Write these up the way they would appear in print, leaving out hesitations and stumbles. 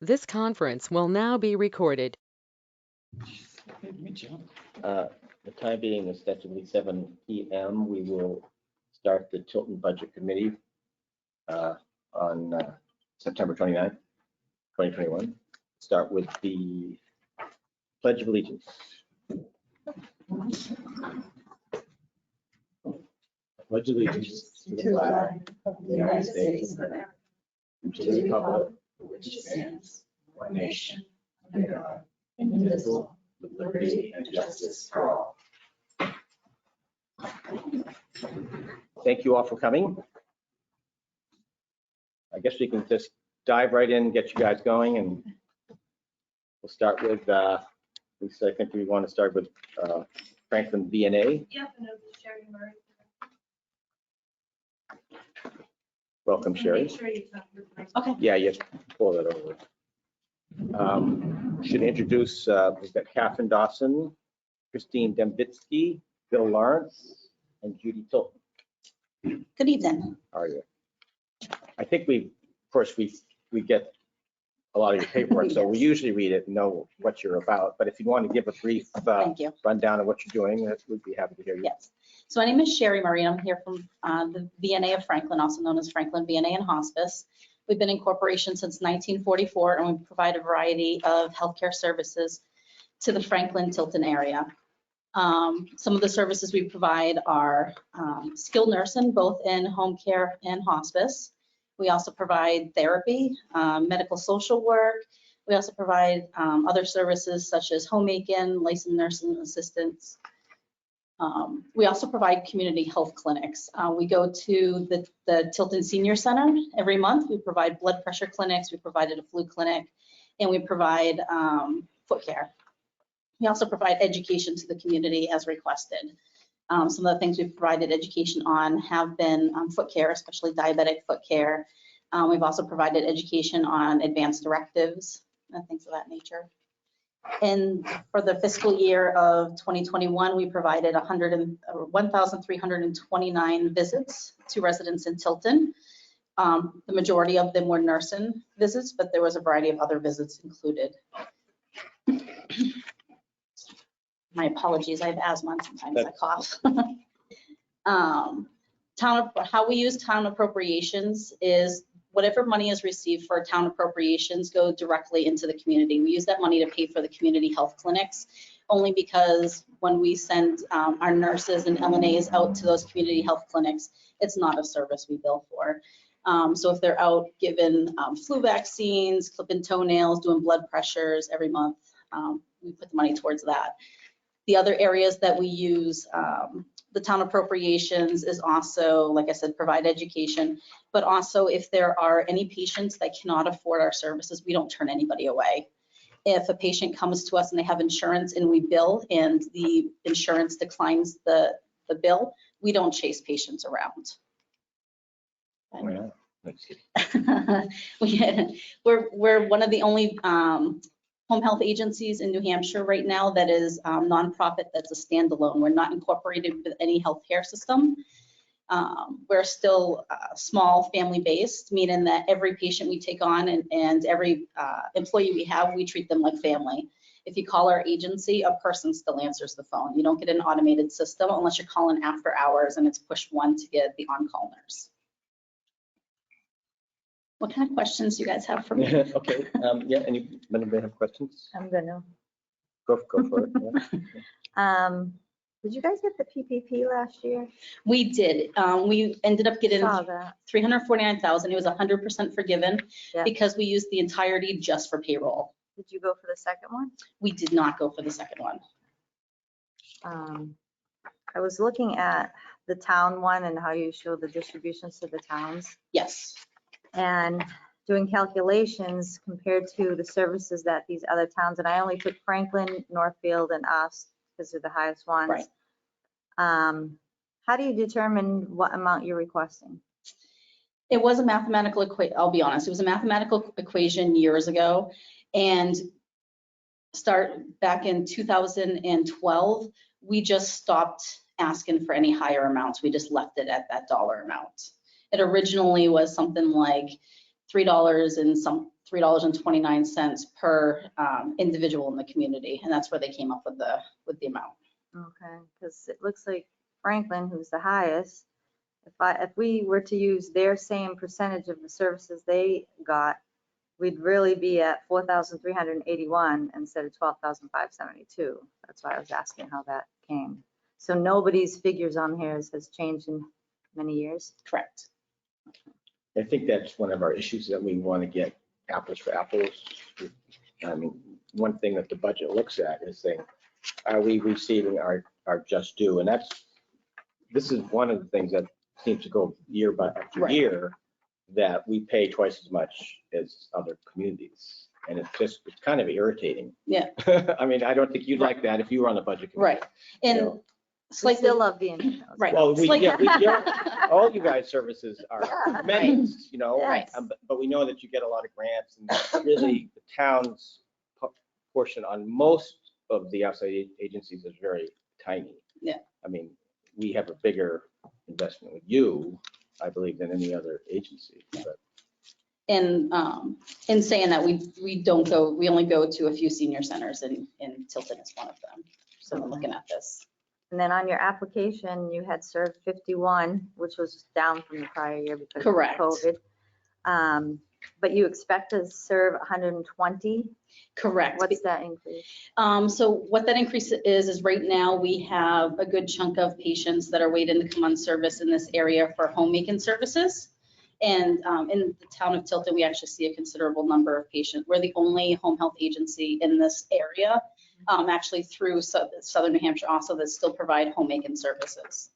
This conference will now be recorded. The time being ostensibly 7 p.m., we will start the Tilton Budget Committee on September 29th, 2021. Start with the Pledge of Allegiance. Pledge of Allegiance to the flag of the United States of America, and to the republic for which it stands, one nation, under God, indivisible, with liberty and justice for all. Thank you all for coming. I guess we can just dive right in and get you guys going, and we'll start with, Lisa, I think we want to start with Franklin VNA. Yep, and it'll be Sherry Murray. Welcome, Sherry. Make sure you talk with her. Okay. Yeah, yes, pull that over. Should introduce, we've got Catherine Dawson, Christine Dembitsky, Bill Lawrence, and Judy Tilton. Good evening. How are you? I think of course, we get a lot of your paperwork, so we usually read it and know what you're about. But if you want to give a brief Thank you. rundown of what you're doing, we'd be happy to hear you. Yes. So my name is Sherry Murray. I'm here from the VNA of Franklin, also known as Franklin VNA and Hospice. We've been in corporation since 1944, and we provide a variety of healthcare services to the Franklin Tilton area. Some of the services we provide are skilled nursing, both in home care and hospice. We also provide therapy, medical social work. We also provide other services such as homemaking, licensed nursing assistants. We also provide community health clinics. We go to the Tilton Senior Center every month. We provide blood pressure clinics. We provided a flu clinic, and we provide foot care. We also provide education to the community as requested. Some of the things we've provided education on have been foot care, especially diabetic foot care. We've also provided education on advanced directives and things of that nature. And for the fiscal year of 2021, we provided 1,329 visits to residents in Tilton. The majority of them were nursing visits, but there was a variety of other visits included. My apologies, I have asthma and sometimes I cough. How we use town appropriations is whatever money is received for town appropriations go directly into the community. We use that money to pay for the community health clinics, only because when we send our nurses and LNAs out to those community health clinics, it's not a service we bill for. So if they're out giving flu vaccines, clipping toenails, doing blood pressures every month, we put the money towards that. The other areas that we use the town appropriations is also, like I said, provide education, but also if there are any patients that cannot afford our services, we don't turn anybody away. If a patient comes to us and they have insurance and we bill and the insurance declines the bill, we don't chase patients around. Oh, yeah. We're one of the only home health agencies in New Hampshire right now that is nonprofit, that's a standalone. We're not incorporated with any healthcare system. We're still small family based, meaning that every patient we take on and every employee we have, we treat them like family. If you call our agency, a person still answers the phone. You don't get an automated system unless you're calling after hours and it's push 1 to get the on-call nurse. What kind of questions do you guys have for me? Okay, yeah, anybody have questions? I'm gonna. Go for it. Yeah. Did you guys get the PPP last year? We did. We ended up getting Saw that. $349,000. It was 100% forgiven Yeah. because we used the entirety just for payroll. Did you go for the second one? We did not go for the second one. I was looking at the town one and how you show the distributions to the towns Yes. and doing calculations compared to the services that these other towns, and I only took Franklin, Northfield, and us because they're the highest ones. Right. How do you determine what amount you're requesting? It was a mathematical equation. I'll be honest. It was a mathematical equation years ago, and start back in 2012, we just stopped asking for any higher amounts. We just left it at that dollar amount. It originally was something like $3 and some $3.29 per individual in the community, and that's where they came up with the amount. Okay, because it looks like Franklin, who's the highest, if we were to use their same percentage of the services they got, we'd really be at 4,381 instead of 12,572. That's why I was asking how that came. So nobody's figures on here has changed in many years. Correct. I think that's one of our issues, that we want to get apples for apples. I mean, one thing that the budget looks at is saying, are we receiving our just due? And this is one of the things that seems to go year after Right. year, that we pay twice as much as other communities. And it's kind of irritating. Yeah. I mean, I don't think you'd like that if you were on the budget committee. Right. And You know. We slightly, still love being in those. right. Well, Slightly- all you guys' services are Yeah, tremendous, you know, Yes. but we know that you get a lot of grants, and really the town's portion on most of the outside agencies is very tiny. Yeah. I mean, we have a bigger investment with you, I believe, than any other agency, but And in saying that, we only go to a few senior centers, and Tilton is one of them. So we're looking at this. And then on your application, you had served 51, which was down from the prior year because Correct. of COVID. But you expect to serve 120. Correct. What's that increase? So what that increase is right now we have a good chunk of patients that are waiting to come on service in this area for homemaking services. And in the town of Tilton, we actually see a considerable number of patients. We're the only home health agency in this area, actually through Southern New Hampshire also, that still provide homemaking services.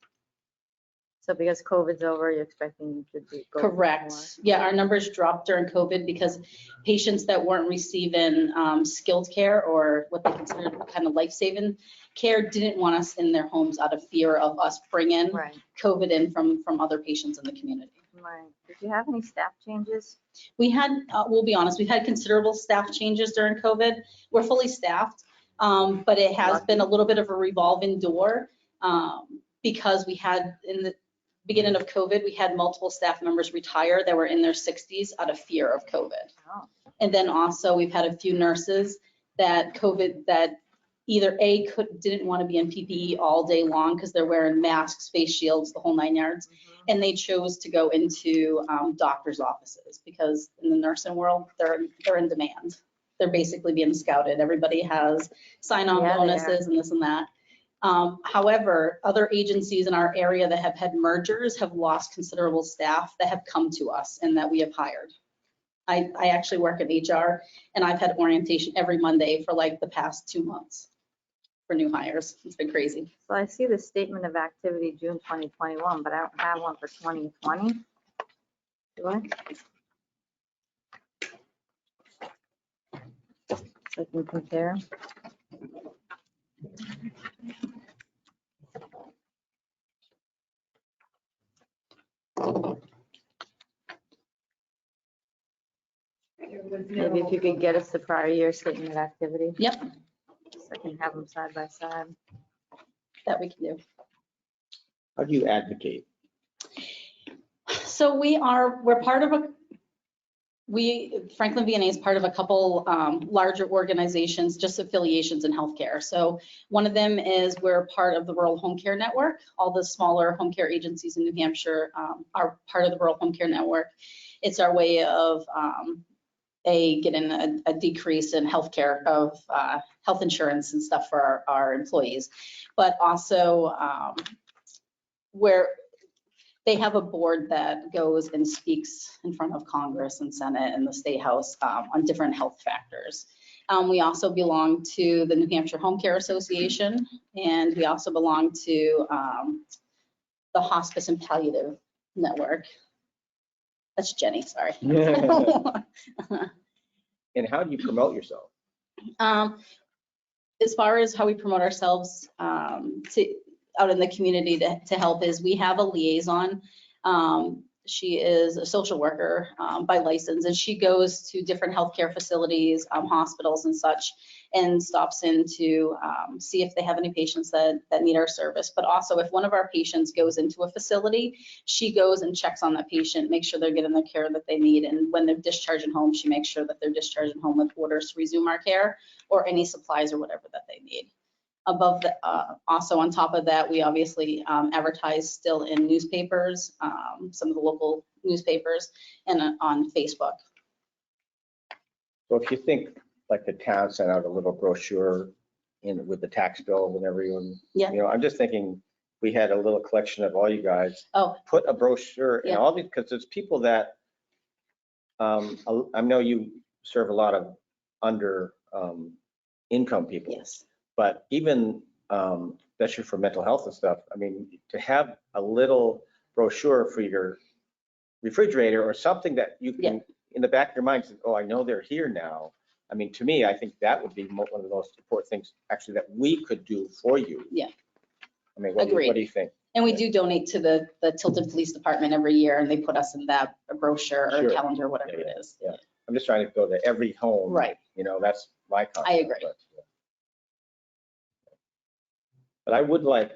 So because COVID's over, you're expecting to go Correct. more? Yeah, our numbers dropped during COVID because patients that weren't receiving skilled care, or what they considered kind of life-saving care, didn't want us in their homes out of fear of us bringing Right, COVID in from other patients in the community. right. Did you have any staff changes? We had, we'll be honest, we've had considerable staff changes during COVID. We're fully staffed, but it has been a little bit of a revolving door because we had, in the beginning of COVID, we had multiple staff members retire that were in their 60s out of fear of COVID. Oh, And then also we've had a few nurses that COVID, that either didn't want to be in PPE all day long because they're wearing masks, face shields, the whole 9 yards. And they chose to go into doctor's offices because in the nursing world, they're in demand. They're basically being scouted. Everybody has sign-on Yeah, they are. bonuses and this and that. However, other agencies in our area that have had mergers have lost considerable staff that have come to us and that we have hired. I actually work in HR, and I've had orientation every Monday for like the past 2 months for new hires. It's been crazy. So I see the statement of activity June 2021, but I don't have one for 2020. Do I? So I can compare. Maybe if you could get us the prior year statement of activity. Yep, So I can have them side by side. that we can do. how do you advocate? So we're part of Franklin VNA is part of a couple larger organizations, just affiliations in healthcare. So one of them is we're part of the Rural Home Care Network. All the smaller home care agencies in New Hampshire are part of the Rural Home Care Network. It's our way of getting a decrease in healthcare of health insurance and stuff for our employees, but also where they have a board that goes and speaks in front of Congress and Senate and the State House on different health factors. We also belong to the New Hampshire Home Care Association, and we also belong to the Hospice and Palliative Network. That's Jenny, sorry. And how do you promote yourself? As far as how we promote ourselves out in the community to help is we have a liaison She is a social worker by license, and she goes to different healthcare facilities, hospitals and such, and stops in to see if they have any patients that need our service. But also, if one of our patients goes into a facility, she goes and checks on that patient, makes sure they're getting the care that they need. And when they're discharging home, she makes sure that they're discharging home with orders to resume our care or any supplies or whatever that they need. Above the, also on top of that, we obviously advertise still in newspapers, some of the local newspapers, and on Facebook. So if you think like the town sent out a little brochure with the tax bill and everyone, Yeah. I'm just thinking we had a little collection of all you guys. Oh, Put a brochure in Yeah. all these, because there's people that, I know you serve a lot of under income people. yes. But even, especially for mental health and stuff, I mean, to have a little brochure for your refrigerator or something that you can, in the back of your mind, say, oh, I know they're here now. I mean, to me, I think that would be one of the most important things actually that we could do for you. Yeah. I mean, what do you think? And we do donate to the Tilton Police Department every year, and they put us in that brochure or Sure. calendar, whatever it is. Yeah. I'm just trying to go to every home. Right. That's my concept. I agree. But I would like,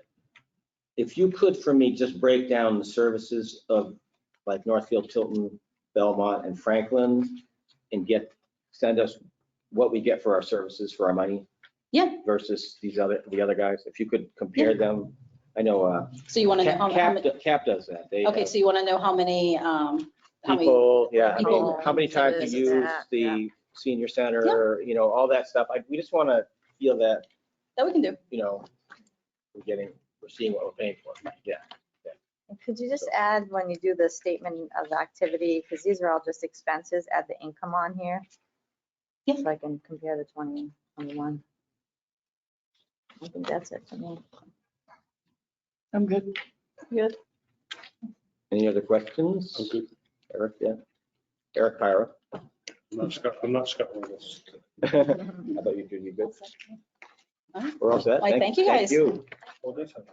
if you could for me, just break down the services of like Northfield, Tilton, Belmont, and Franklin, and send us what we get for our services for our money. Yeah. Versus the other guys. If you could compare them, I know. So you want to know how many? Cap does that. They Okay, have so you want to know how many? people, people how many times this you and use that, the senior center, all that stuff. We just want to feel that, That we can do. we're seeing what we're paying for. Yeah. Could you just add, when you do the statement of activity, because these are all just expenses, add the income on here? Yeah. So I can compare the 2021. I think that's it for me. I'm good. Good. Any other questions? I'm good. Eric, yeah. Eric Pyra. I'm not scuttling this. How about you, Judy? You good? We're all set? Why, thank you, guys. Thank you. Oh, that's how-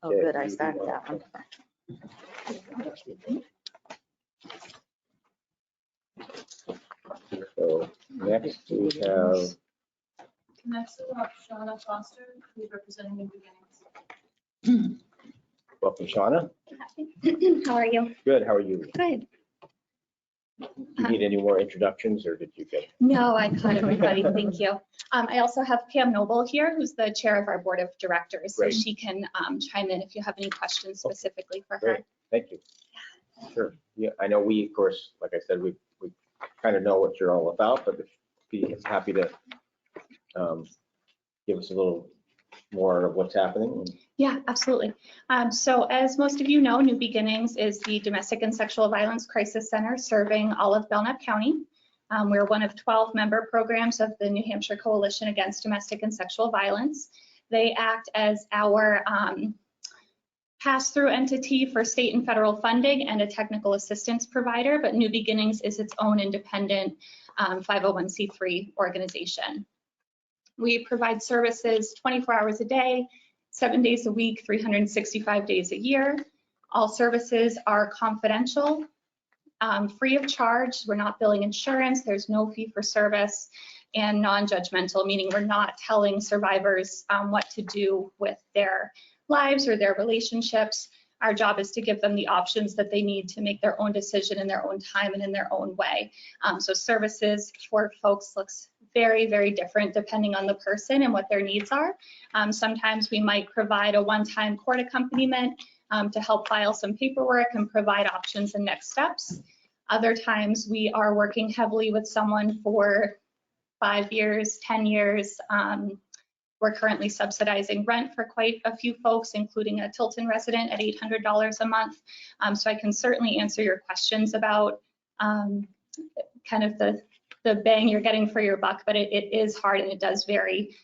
Oh, good, I started that one. So next we have, Next up, Shauna Foster, who's representing New Beginnings. welcome, Shauna. How are you? Good, how are you? Good. Do you need any more introductions or did you get? No, I caught everybody. Thank you. I also have Pam Noble here, who's the chair of our board of directors. So Great. she can chime in if you have any questions specifically for her. Great, thank you. Sure. Yeah, I know we, of course, like I said, we kind of know what you're all about, but be happy to give us a little more of what's happening. Yeah, absolutely. So as most of you know, New Beginnings is the Domestic and Sexual Violence Crisis Center serving all of Belknap County. We're one of 12 member programs of the New Hampshire Coalition Against Domestic and Sexual Violence. They act as our pass-through entity for state and federal funding and a technical assistance provider, but New Beginnings is its own independent 501c3 organization. We provide services 24 hours a day, 7 days a week, 365 days a year. All services are confidential, free of charge. We're not billing insurance. There's no fee for service, and non-judgmental, meaning we're not telling survivors what to do with their lives or their relationships. Our job is to give them the options that they need to make their own decision in their own time and in their own way. So services for folks looks very, very different depending on the person and what their needs are. Sometimes we might provide a one-time court accompaniment to help file some paperwork and provide options and next steps. Other times we are working heavily with someone for 5 years, 10 years. We're currently subsidizing rent for quite a few folks, including a Tilton resident at $800 a month. So I can certainly answer your questions about kind of the bang you're getting for your buck, but it is hard and it does vary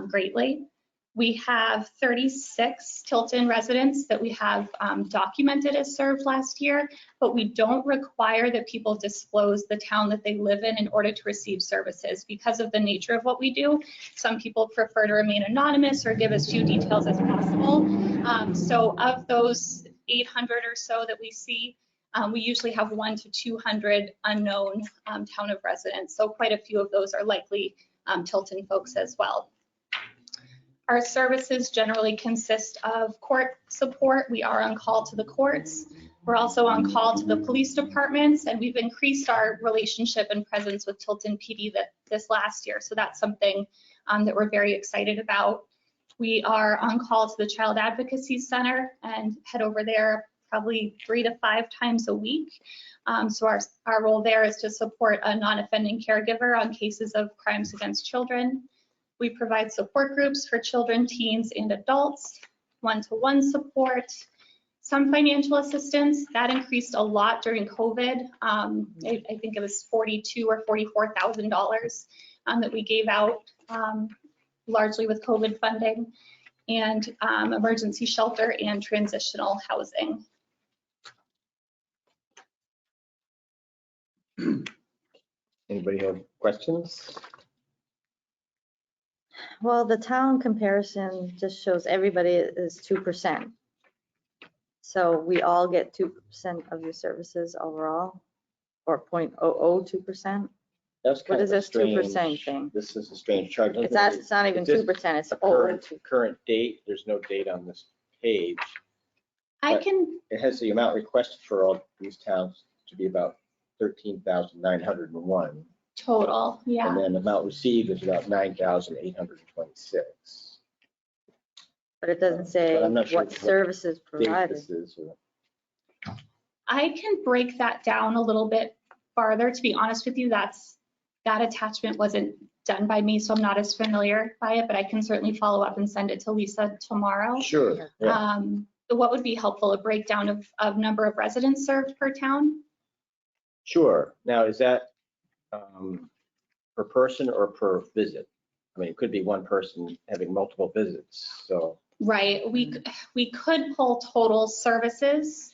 greatly. We have 36 Tilton residents that we have documented as served last year, but we don't require that people disclose the town that they live in order to receive services because of the nature of what we do. Some people prefer to remain anonymous or give as few details as possible. So of those 800 or so that we see, we usually have 100 to 200 unknown town of residents. So quite a few of those are likely Tilton folks as well. Our services generally consist of court support. We are on call to the courts. We're also on call to the police departments, and we've increased our relationship and presence with Tilton PD this last year. So that's something that we're very excited about. We are on call to the Child Advocacy Center and head over there probably 3 to 5 times a week. So our role there is to support a non-offending caregiver on cases of crimes against children. We provide support groups for children, teens, and adults, one-to-one support, some financial assistance. That increased a lot during COVID. I think it was $42,000 or $44,000 that we gave out, largely with COVID funding, and emergency shelter and transitional housing. Anybody have questions? Well, the town comparison just shows everybody is 2%. So we all get 2% of your services overall, or 0.002%. That's What kind is of a this 2% strange, thing? this is a strange chart. It's not even 2%, it's a over. current date. There's no date on this page. I But can, It has the amount requested for all these towns to be about 13,901. total, yeah. And then the amount received is about 9,826. But it doesn't say But I'm not sure what what services Date provided. this is, or- I can break that down a little bit farther. To be honest with you, that attachment wasn't done by me, so I'm not as familiar by it, but I can certainly follow up and send it to Lisa tomorrow. Sure, yeah. What would be helpful, a breakdown of number of residents served per town? Sure. Now, is that per person or per visit? I mean, it could be one person having multiple visits, so. Right, we could pull total services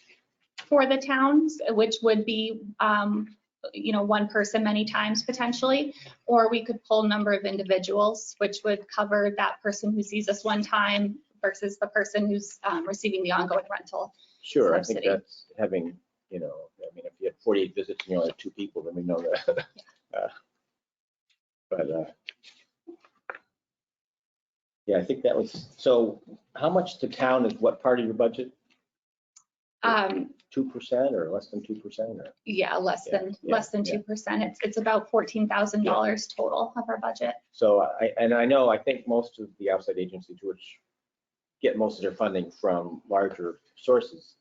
for the towns, which would be, one person many times potentially, or we could pull number of individuals, which would cover that person who sees us one time versus the person who's receiving the ongoing rental. Sure, I think Subsidy. that's having, I mean, if you had 48 visits and you only had 2 people, then we know that. Yeah, I think that was, so how much to town is what part of your budget? 2% or less than 2%? Or? Yeah, less than yeah. 2%. It's about $14,000 total of our budget. So I think most of the outside agencies which get most of their funding from larger sources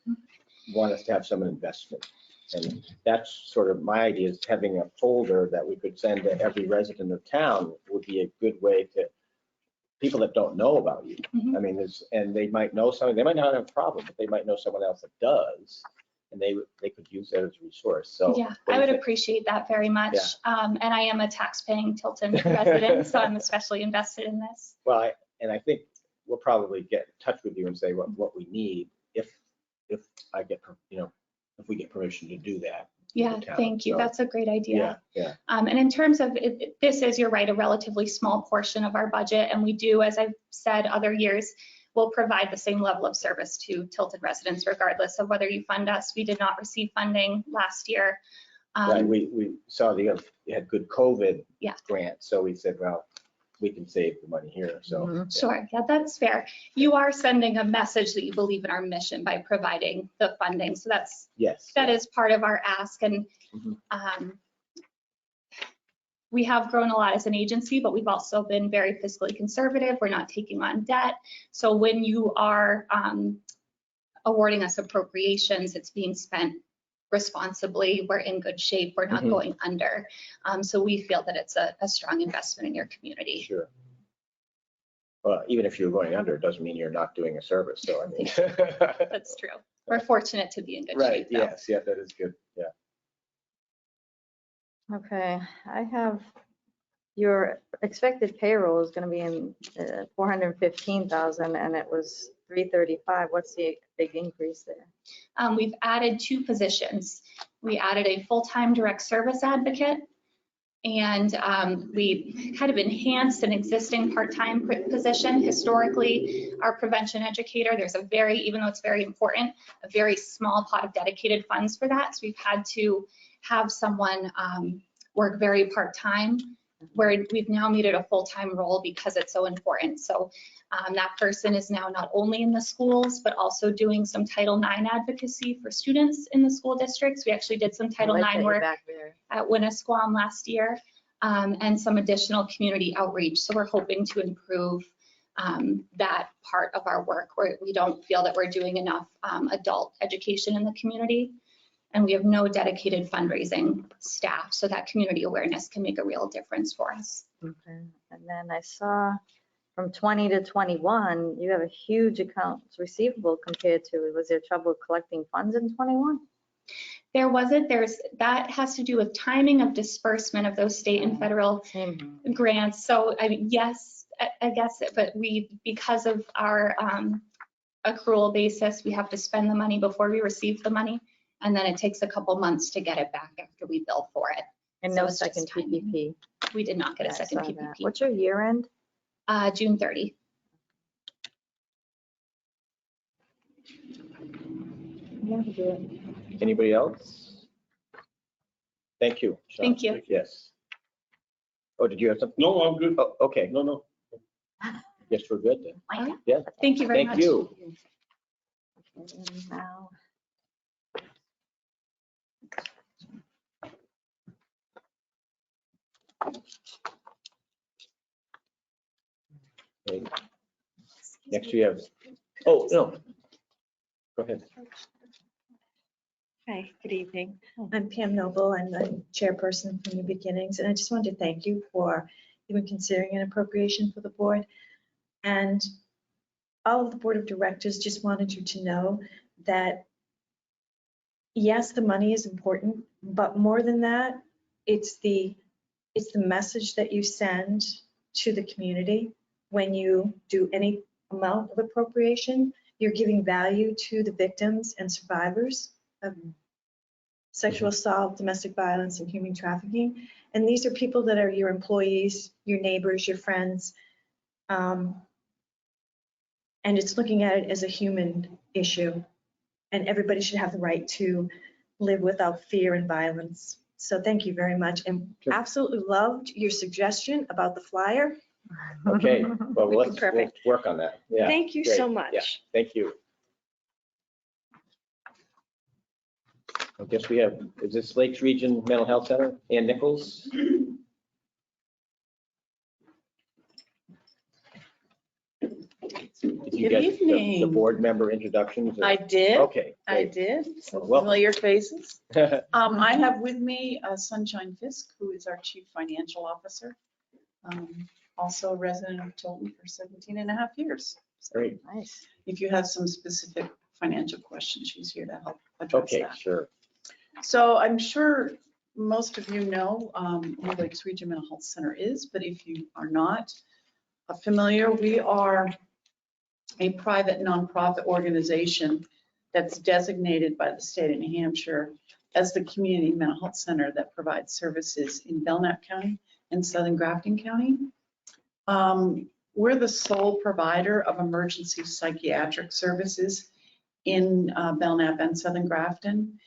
want us to have some investment. And that's sort of my idea, is having a folder that we could send to every resident of town would be a good way to, people that don't know about you. Mhm. I mean, and they might know something, they might not have a problem, but they might know someone else that does, and they could use that as a resource. So Yeah, I would appreciate that very much. Yeah. And I am a tax-paying Tilton resident, so I'm especially invested in this. Well, I think we'll probably get in touch with you and say what we need if I get, if we get permission to do that. Yeah, town. thank you. So, That's a great idea. Yeah. And in terms of, this is, you're right, a relatively small portion of our budget. And we do, as I've said other years, we'll provide the same level of service to Tilton residents regardless of whether you fund us. We did not receive funding last year. Right, we saw you had good COVID Yeah. grant, so we said, well, we can save the money here, so. Mhm. Sure, yeah, that's fair. You are sending a message that you believe in our mission by providing the funding. So Yes. that is part of our ask. And Mhm. We have grown a lot as an agency, but we've also been very fiscally conservative. We're not taking on debt. So when you are awarding us appropriations, it's being spent responsibly. We're in good shape. We're not Mhm. going under. So we feel that it's a strong investment in your community. Sure. Well, even if you're going under, it doesn't mean you're not doing a service, so I mean. That's true. We're fortunate to be in good Right, shape, though. yes, yeah, that is good, yeah. Okay, I have your expected payroll is gonna be in 415,000 and it was 335. What's the big increase there? We've added 2 positions. We added a full-time direct service advocate, and we kind of enhanced an existing part-time position. Historically, our prevention educator, there's a very, even though it's very important, a very small pot of dedicated funds for that. So we've had to have someone work very part-time, where we've now made it a full-time role because it's so important. So that person is now not only in the schools, but also doing some Title IX advocacy for students in the school districts. We actually did some Title IX work at Winnisquam last year, and some additional community outreach. So we're hoping to improve that part of our work, where we don't feel that we're doing enough adult education in the community. And we have no dedicated fundraising staff, so that community awareness can make a real difference for us. Okay. And then I saw from 20 to 21, you have a huge accounts receivable compared to, was there trouble collecting funds in 21? There wasn't, that has to do with timing of disbursement of those state and federal grants. So I mean, yes, I guess, but because of our accrual basis, we have to spend the money before we receive the money. And then it takes a couple months to get it back after we bill for it. And So no it's just second timing. PPP. We did not get Yeah, a I second saw that. PPP. What's your year end? June 30. Yeah, do it. Anybody else? Thank you. Sean. Thank you. Yes. Oh, did you have something? No, I'm good. Oh, okay. No. Guess we're good then. All right. Yeah. Thank you very Thank much. you. Okay, and now, Okay. Next we have, oh, no. Go ahead. Hi, good evening. I'm Pam Noble. I'm the chairperson from New Beginnings, and I just wanted to thank you for even considering an appropriation for the board. And all of the board of directors just wanted you to know that, yes, the money is important, but more than that, it's the message that you send to the community when you do any amount of appropriation. You're giving value to the victims and survivors of sexual assault, domestic violence, and human trafficking. And these are people that are your employees, your neighbors, your friends. And it's looking at it as a human issue. And everybody should have the right to live without fear and violence. So thank you very much. And Sure. absolutely loved your suggestion about the flyer. Okay, well, Would be let's perfect. work on that. Yeah. Thank you great. so Yeah, much. thank you. I guess we have, is this Lakes Region Mental Health Center? Ann Nichols? Did you Good get the evening. board member introductions? I did, Okay. I great. did. Some Welcome. familiar faces. I have with me Sunshine Fisk, who is our Chief Financial Officer. Also a resident of Tilton for 17 and a half years. So Great, nice. if you have some specific financial questions, she's here to help address okay, that. sure. So I'm sure most of you know what Lakes Region Mental Health Center is, but if you are not familiar, we are a private nonprofit organization that's designated by the state of New Hampshire as the community mental health center that provides services in Belknap County and Southern Grafton County. We're the sole provider of emergency psychiatric services in Belknap and Southern Grafton.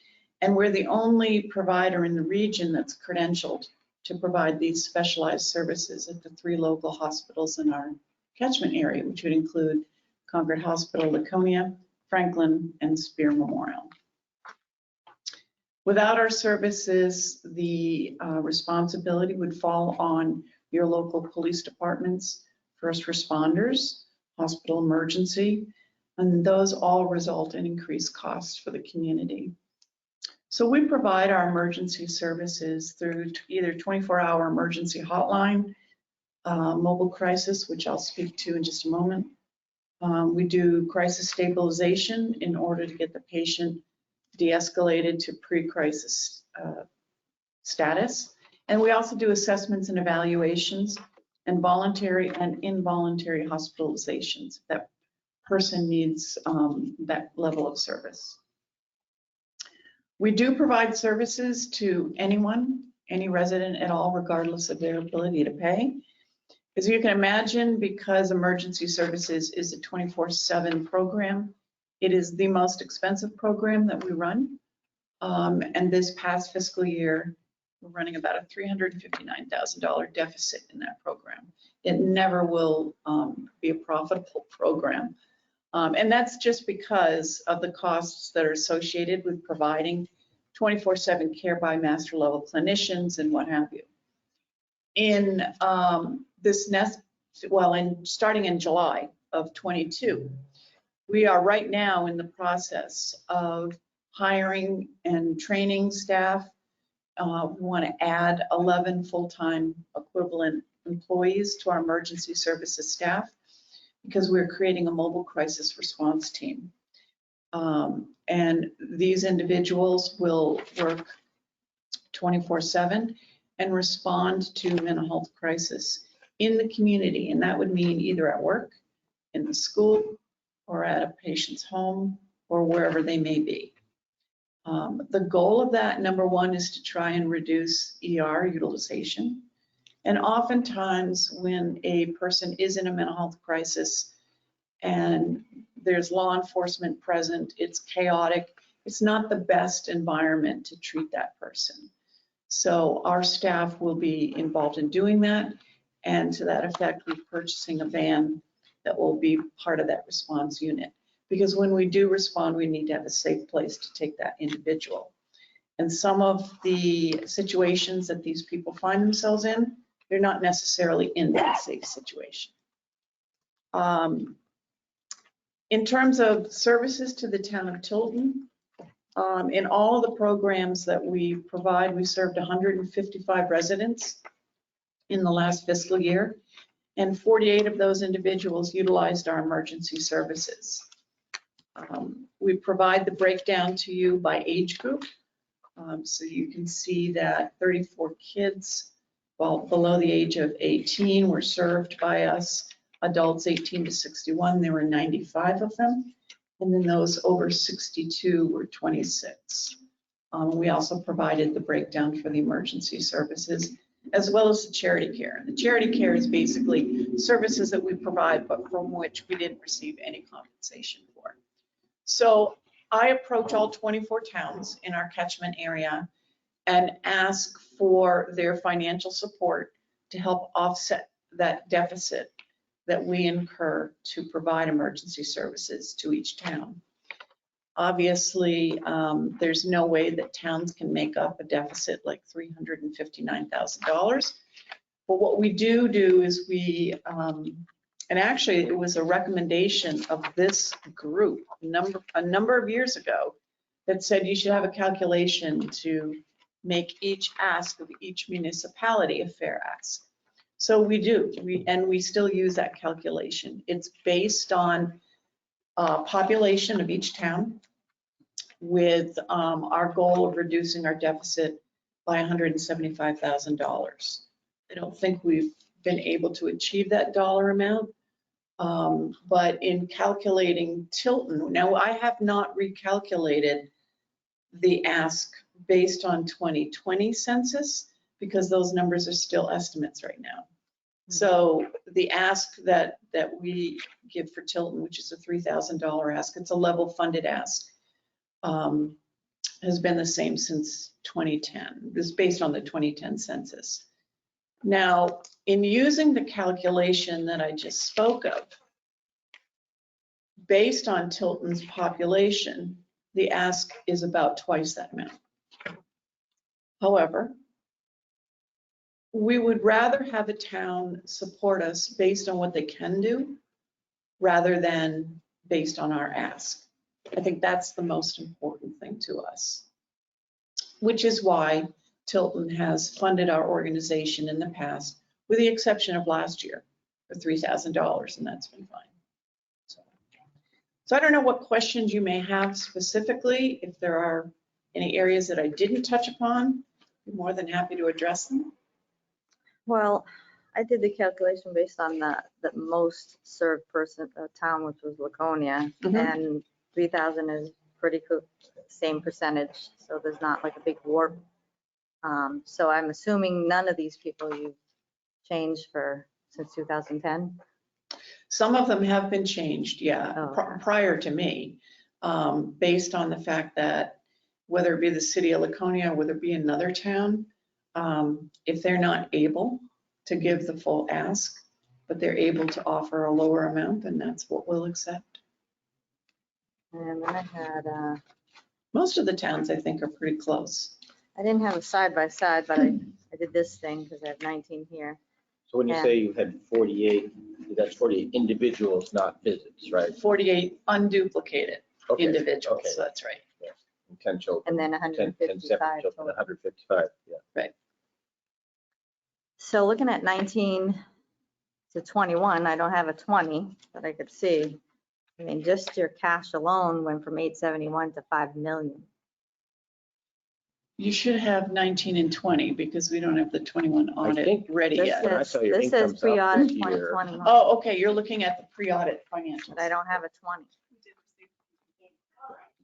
And we're the only provider in the region that's credentialed to provide these specialized services at the 3 local hospitals in our catchment area, which would include Concord Hospital, Laconia, Franklin, and Spear Memorial. Without our services, the responsibility would fall on your local police departments, first responders, hospital emergency, and those all result in increased costs for the community. So we provide our emergency services through either 24-hour emergency hotline, mobile crisis, which I'll speak to in just a moment. We do crisis stabilization in order to get the patient de-escalated to pre-crisis status. And we also do assessments and evaluations and voluntary and involuntary hospitalizations. If that person needs that level of service. We do provide services to anyone, any resident at all, regardless of their ability to pay. As you can imagine, because emergency services is a 24/7 program, it is the most expensive program that we run. And this past fiscal year, we're running about a $359,000 deficit in that program. It never will be a profitable program. And that's just because of the costs that are associated with providing 24/7 care by master level clinicians and what have you. In starting in July of 22, we are right now in the process of hiring and training staff. We want to add 11 full-time equivalent employees to our emergency services staff because we're creating a mobile crisis response team. And these individuals will work 24/7 and respond to mental health crisis in the community. And that would mean either at work, in the school, or at a patient's home, or wherever they may be. The goal of that, number one, is to try and reduce ER utilization. And oftentimes when a person is in a mental health crisis and there's law enforcement present, it's chaotic, it's not the best environment to treat that person. So our staff will be involved in doing that. And to that effect, we're purchasing a van that will be part of that response unit. Because when we do respond, we need to have a safe place to take that individual. And some of the situations that these people find themselves in, they're not necessarily in that safe situation. In terms of services to the town of Tilton, in all the programs that we provide, we served 155 residents in the last fiscal year, and 48 of those individuals utilized our emergency services. We provide the breakdown to you by age group. So you can see that 34 kids below the age of 18 were served by us. Adults 18 to 61, there were 95 of them. And then those over 62 were 26. We also provided the breakdown for the emergency services, as well as the charity care. And the charity care is basically services that we provide, but from which we didn't receive any compensation for. So I approach all 24 towns in our catchment area and ask for their financial support to help offset that deficit that we incur to provide emergency services to each town. Obviously, there's no way that towns can make up a deficit like $359,000. But what we do is we, and actually it was a recommendation of this group a number of years ago that said you should have a calculation to make each ask of each municipality a fair ask. So we do, and we still use that calculation. It's based on population of each town with our goal of reducing our deficit by $175,000. I don't think we've been able to achieve that dollar amount, but in calculating Tilton, now I have not recalculated the ask based on 2020 census because those numbers are still estimates right now. So the ask that we give for Tilton, which is a $3,000 ask, it's a level funded ask, has been the same since 2010. This is based on the 2010 census. Now, in using the calculation that I just spoke of, based on Tilton's population, the ask is about twice that amount. However, we would rather have a town support us based on what they can do rather than based on our ask. I think that's the most important thing to us, which is why Tilton has funded our organization in the past, with the exception of last year for $3,000, and that's been fine. So I don't know what questions you may have specifically. If there are any areas that I didn't touch upon, I'm more than happy to address them. Well, I did the calculation based on the most served town, which was Laconia, and 3,000 is pretty cool, same percentage, so there's not like a big warp. So I'm assuming none of these people you've changed since 2010? Some of them have been changed, yeah, Oh, okay. prior to me, based on the fact that whether it be the city of Laconia, whether it be another town, if they're not able to give the full ask, but they're able to offer a lower amount, then that's what we'll accept. And then I had, Most of the towns, I think, are pretty close. I didn't have a side by side, but I did this thing because I have 19 here. So when you Yeah. say you had 48, that's 48 individuals, not visits, right? 48 unduplicated Okay, individuals, okay. that's right. And 10 children. And then 10 155 separate children, total. 155, yeah. So looking at 19 to 21, I don't have a 20 that I could see. I mean, just your cash alone went from 871 to 5 million. You should have 19 and 20 because we don't have the 21 audit think ready This yet. When I saw your says income's up pre-audit this year. 2021, Oh, okay, you're looking at the pre-audit financials. but I don't have a 20.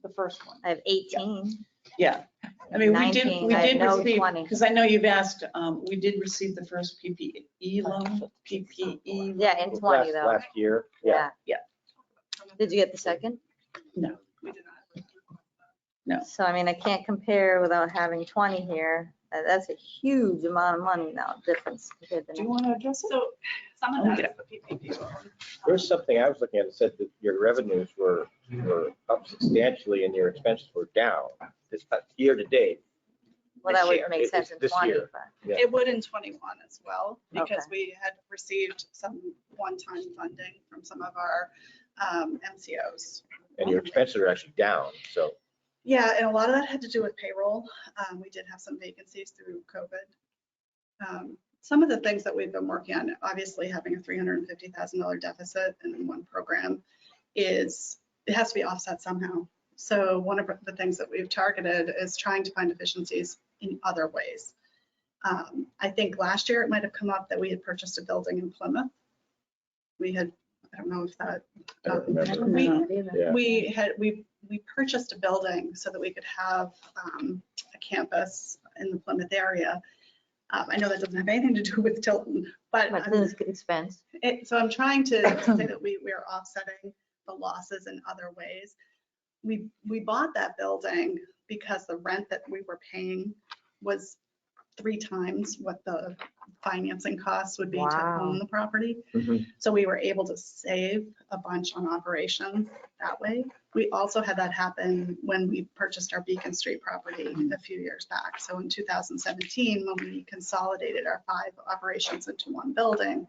The first one. I have 18. Yeah, I mean, we did 19, I have no receive, 20. because I know you've asked, we did receive the first PPE loan, PPE. Yeah, in 20 though. Last year, yeah. Yeah. Did you get the second? No. So I mean, I can't compare without having 20 here. That's a huge amount of money now, difference compared to Do you want to address it? So some Oh, of yeah. that is the PPP loan. There's something I was looking at that said that your revenues were up substantially and your expenses were down this year to date. Well, that this would year. make sense in This 20, year. but Yeah. It would in 21 as well, because Okay. we had received some one-time funding from some of our MCOs. And your expenses are actually down, so. Yeah, and a lot of that had to do with payroll. We did have some vacancies through COVID. Some of the things that we've been working on, obviously having a $350,000 deficit in one program it has to be offset somehow. So one of the things that we've targeted is trying to find efficiencies in other ways. I think last year it might have come up that we had purchased a building in Plymouth. We had, I don't know if that. I don't I remember. don't know either. Yeah. We purchased a building so that we could have a campus in the Plymouth area. I know that doesn't have anything to do with Tilton, but But this is expense. so I'm trying to say that we are offsetting the losses in other ways. We bought that building because the rent that we were paying was 3 times what the financing costs would be to Wow. own the property. Mhm. So we were able to save a bunch on operations that way. We also had that happen when we purchased our Beacon Street property a few years back. So in 2017, when we consolidated our 5 operations into one building,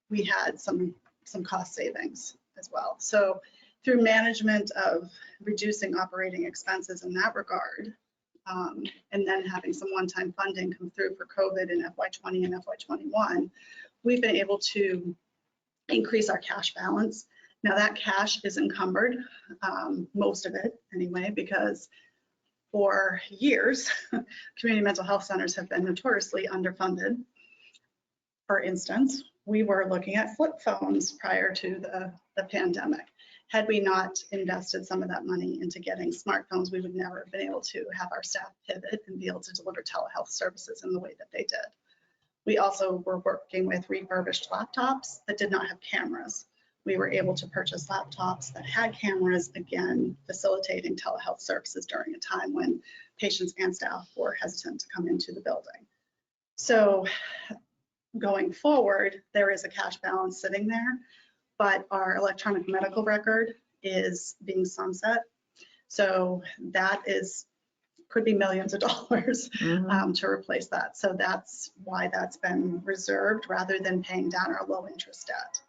we had some cost savings as well. So through management of reducing operating expenses in that regard, and then having some one-time funding come through for COVID in FY20 and FY21, we've been able to increase our cash balance. Now that cash is encumbered, most of it anyway, because for years, community mental health centers have been notoriously underfunded. For instance, we were looking at flip phones prior to the pandemic. Had we not invested some of that money into getting smartphones, we would never have been able to have our staff pivot and be able to deliver telehealth services in the way that they did. We also were working with refurbished laptops that did not have cameras. We were able to purchase laptops that had cameras, again, facilitating telehealth services during a time when patients and staff were hesitant to come into the building. So going forward, there is a cash balance sitting there, but our electronic medical record is being sunset. So that could be millions of dollars to replace that. So that's why that's been reserved rather than paying down our low interest debt.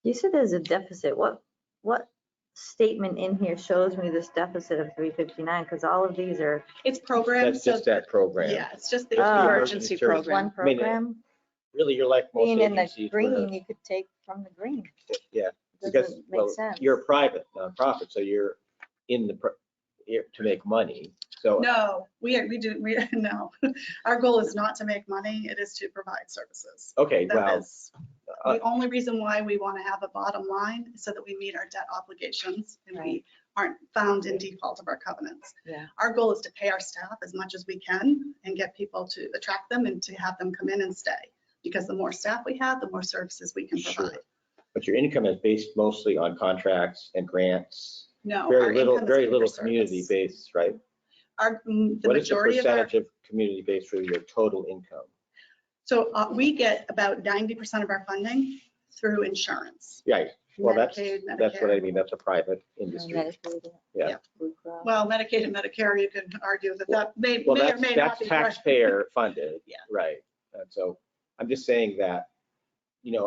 You said there's a deficit. What statement in here shows me this deficit of 359? Because all of these are It's programs. That's just that program. Yeah, it's just the Oh. emergency Emergency program. one I mean, program. Really, you're like most Being in the agencies. where green, you could take from the green. Yeah, because, Doesn't well, make sense. you're a private nonprofit, so you're in the, to make money. So, No, we no. Our goal is not to make money. It is to provide services. okay, That well, is the only reason why we want to have a bottom line is so that we meet our debt obligations and we aren't found in default of our covenants. Yeah. Our goal is to pay our staff as much as we can and get people to attract them and to have them come in and stay. Because the more staff we have, the more services we can Sure. provide. but your income is based mostly on contracts and grants. No, our Very little, income is very fee for little service. community based, right? The What is the majority of our, percentage of community based for your total income? so we get about 90% of our funding through insurance. Right, well, that's Medicaid, what I Medicare. mean, that's a private industry. Medicaid. Yeah. Blue Cross. Well, Medicaid and Medicare, you can argue that that may Well, or may not that's be correct. taxpayer funded. Yeah. Right, and so I'm just saying that,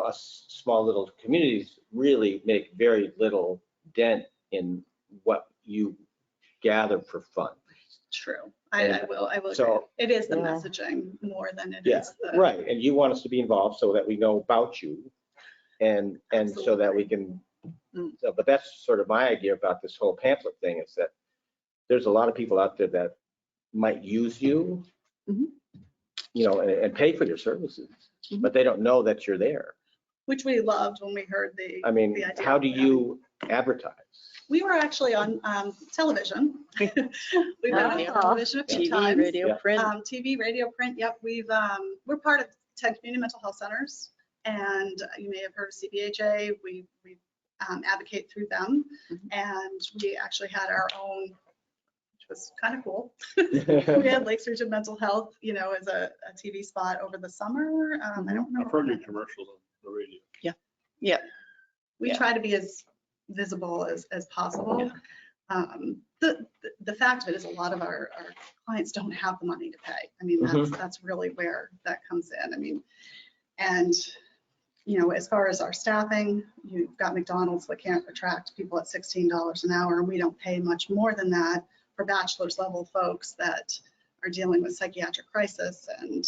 us small little communities really make very little dent in what you gather for funds. True. And I will agree. so- It is the Yeah. messaging more than it Yeah, is the. right, and you want us to be involved so that we know about you and so that we can, but that's sort of my idea about this whole pamphlet thing is that there's a lot of people out there that might use you, Mhm. And pay for your services, but they don't know that you're there. Which we loved when we heard I mean, the idea how of do having- you advertise? We were actually on television. We've been on Oh. television a few TV, times. radio, Yeah. print. TV, radio, print, yep. We're part of 10 community mental health centers, and you may have heard of CBHA. We advocate through them, and we actually had our own, which was kind of cool. We had Lakes Region Mental Health, as a TV spot over the summer. I don't know. I've heard your commercials on the radio. We Yeah. try to be as visible as possible. The fact of it is a lot of our clients don't have the money to pay. I mean, that's really where that comes in. I mean, and, as far as our staffing, you've got McDonald's that can't attract people at $16 an hour, and we don't pay much more than that for bachelor's level folks that are dealing with psychiatric crisis and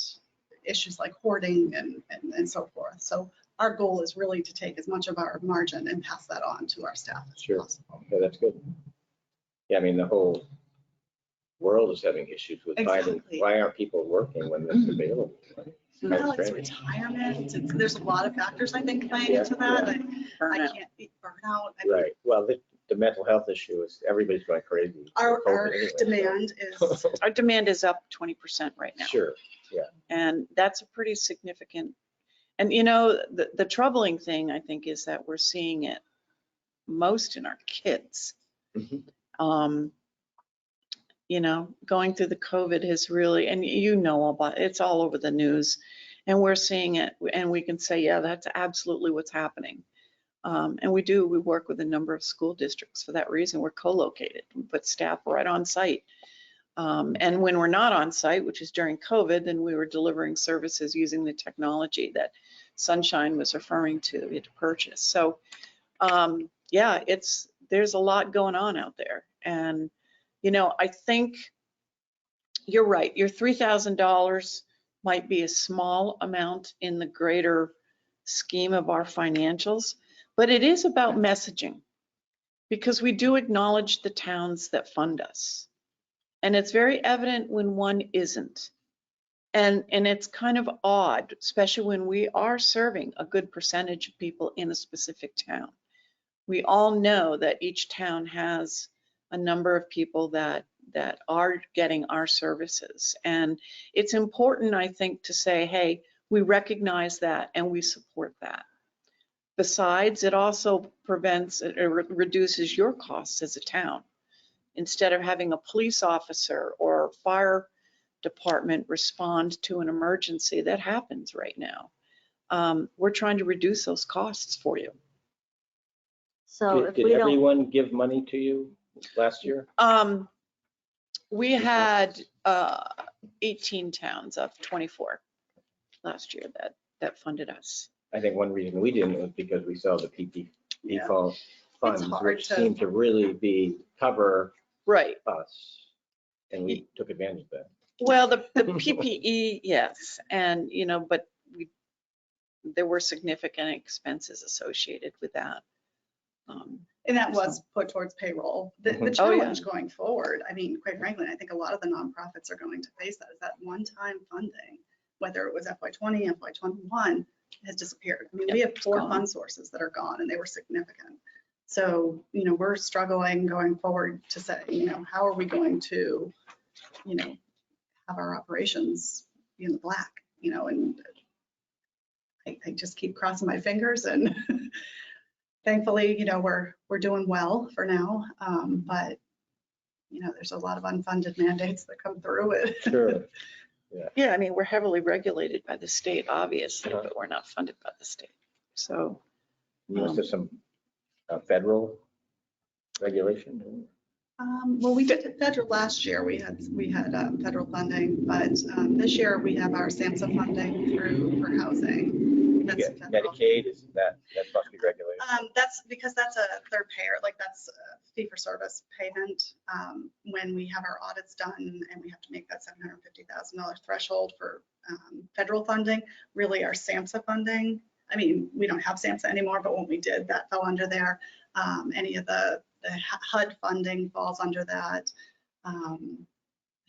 issues like hoarding and so forth. So our goal is really to take as much of our margin and pass that on to our staff as Sure. possible. Okay, that's good. Yeah, I mean, the whole world is having issues with finding, Exactly. why aren't people working when it's available? Well, it's Strange. retirement. There's a lot of factors, I think, playing into that. I Burnout. can't be burnout. I mean, Right, well, the mental health issue is, everybody's going crazy. Our with COVID anyway, so. demand is, Our demand is up 20% right now. Sure, And that's a pretty significant, and the troubling thing, I think, is that we're seeing it most in our kids. Mhm. Going through the COVID has really, and about, it's all over the news, and we're seeing it, and we can say, yeah, that's absolutely what's happening. And we work with a number of school districts for that reason. We're co-located. We put staff right on site. And when we're not on site, which is during COVID, then we were delivering services using the technology that Sunshine was referring to that we had to purchase. So yeah, there's a lot going on out there. And, I think you're right. Your $3,000 might be a small amount in the greater scheme of our financials, but it is about messaging, because we do acknowledge the towns that fund us. And it's very evident when one isn't. And it's kind of odd, especially when we are serving a good percentage of people in a specific town. We all know that each town has a number of people that are getting our services. And it's important, I think, to say, hey, we recognize that and we support that. Besides, it also reduces your costs as a town. Instead of having a police officer or fire department respond to an emergency that happens right now, we're trying to reduce those costs for you. So if Did we don't, everyone give money to you last year? We had 18 towns of 24 last year that funded us. I think one reason we didn't was because we saw the PPP Yeah. funds, hard which to- seemed to really cover Right. us. And we took advantage of that. Well, the PPE, yes. And, but there were significant expenses associated with that. And that was put towards payroll. The Mhm. Oh, yeah. challenge going forward, I mean, quite frankly, I think a lot of the nonprofits are going to face that, is that one-time funding, whether it was FY20, FY21, has disappeared. I mean, we have 4 gone. fund sources that are gone, and they were significant. So, you know, we're struggling going forward to say, you know, how are we going to, you know, have our operations be in the black, you know, and I just keep crossing my fingers, and thankfully, you know, we're doing well for now. But, you know, there's a lot of unfunded mandates that come through it. Sure. Yeah, I mean, we're heavily regulated by the state, obviously, but we're not funded by the state. So, You must have some federal regulation. Well, we did federal last year. We had federal funding, but this year we have our SAMHSA funding for housing. You That's get federal. Medicaid, is that must be regulated? That's because that's a third payer, like that's a fee for service payment. When we have our audits done and we have to make that $750,000 threshold for federal funding, really our SAMHSA funding. I mean, we don't have SAMHSA anymore, but when we did, that fell under there. Any of the HUD funding falls under that. I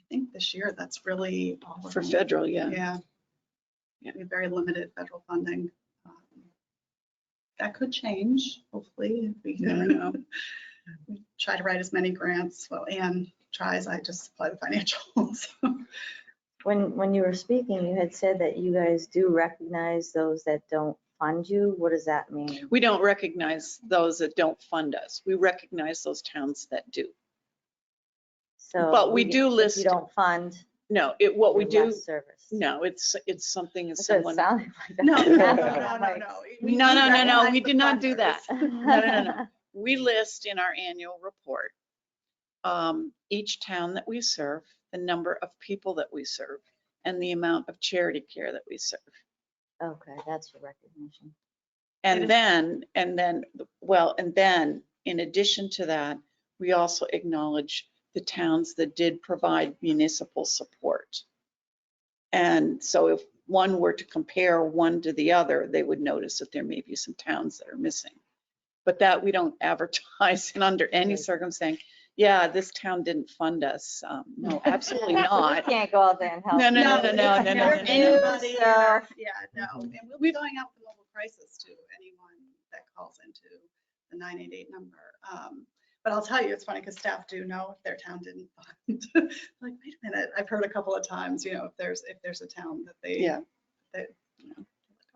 think this year that's really all of for them. federal, yeah. Yeah. Yeah. We have very limited federal funding. That could change, hopefully, if we Never know. we try to write as many grants. Well, Anne tries, I just supply the financials. When you were speaking, you had said that you guys do recognize those that don't fund you. What does that mean? We don't recognize those that don't fund us. We recognize those towns that do. So. But we do if list- you don't fund. No, what we you're do, less service. no, it's something as That's what it someone. sounded like. No, That's no, what no, it no, sounded no, like. no. No, we recognize did the not do that. funders. No. We list in our annual report, each town that we serve, the number of people that we serve, and the amount of charity care that we serve. Okay, that's your recognition. And then in addition to that, we also acknowledge the towns that did provide municipal support. And so if one were to compare one to the other, they would notice that there may be some towns that are missing. But that we don't advertise in under any Right. circumstance. Yeah, this town didn't fund us. No, absolutely We not. can't go out there and help. No. Never anybody, So- Yeah, no. And we'll be going out with mobile crisis to anyone that calls into the 988 number. But I'll tell you, it's funny because staff do know if their town didn't fund. Like, wait a minute, I've heard a couple of times, you know, if there's a town that they, Yeah. that, you know,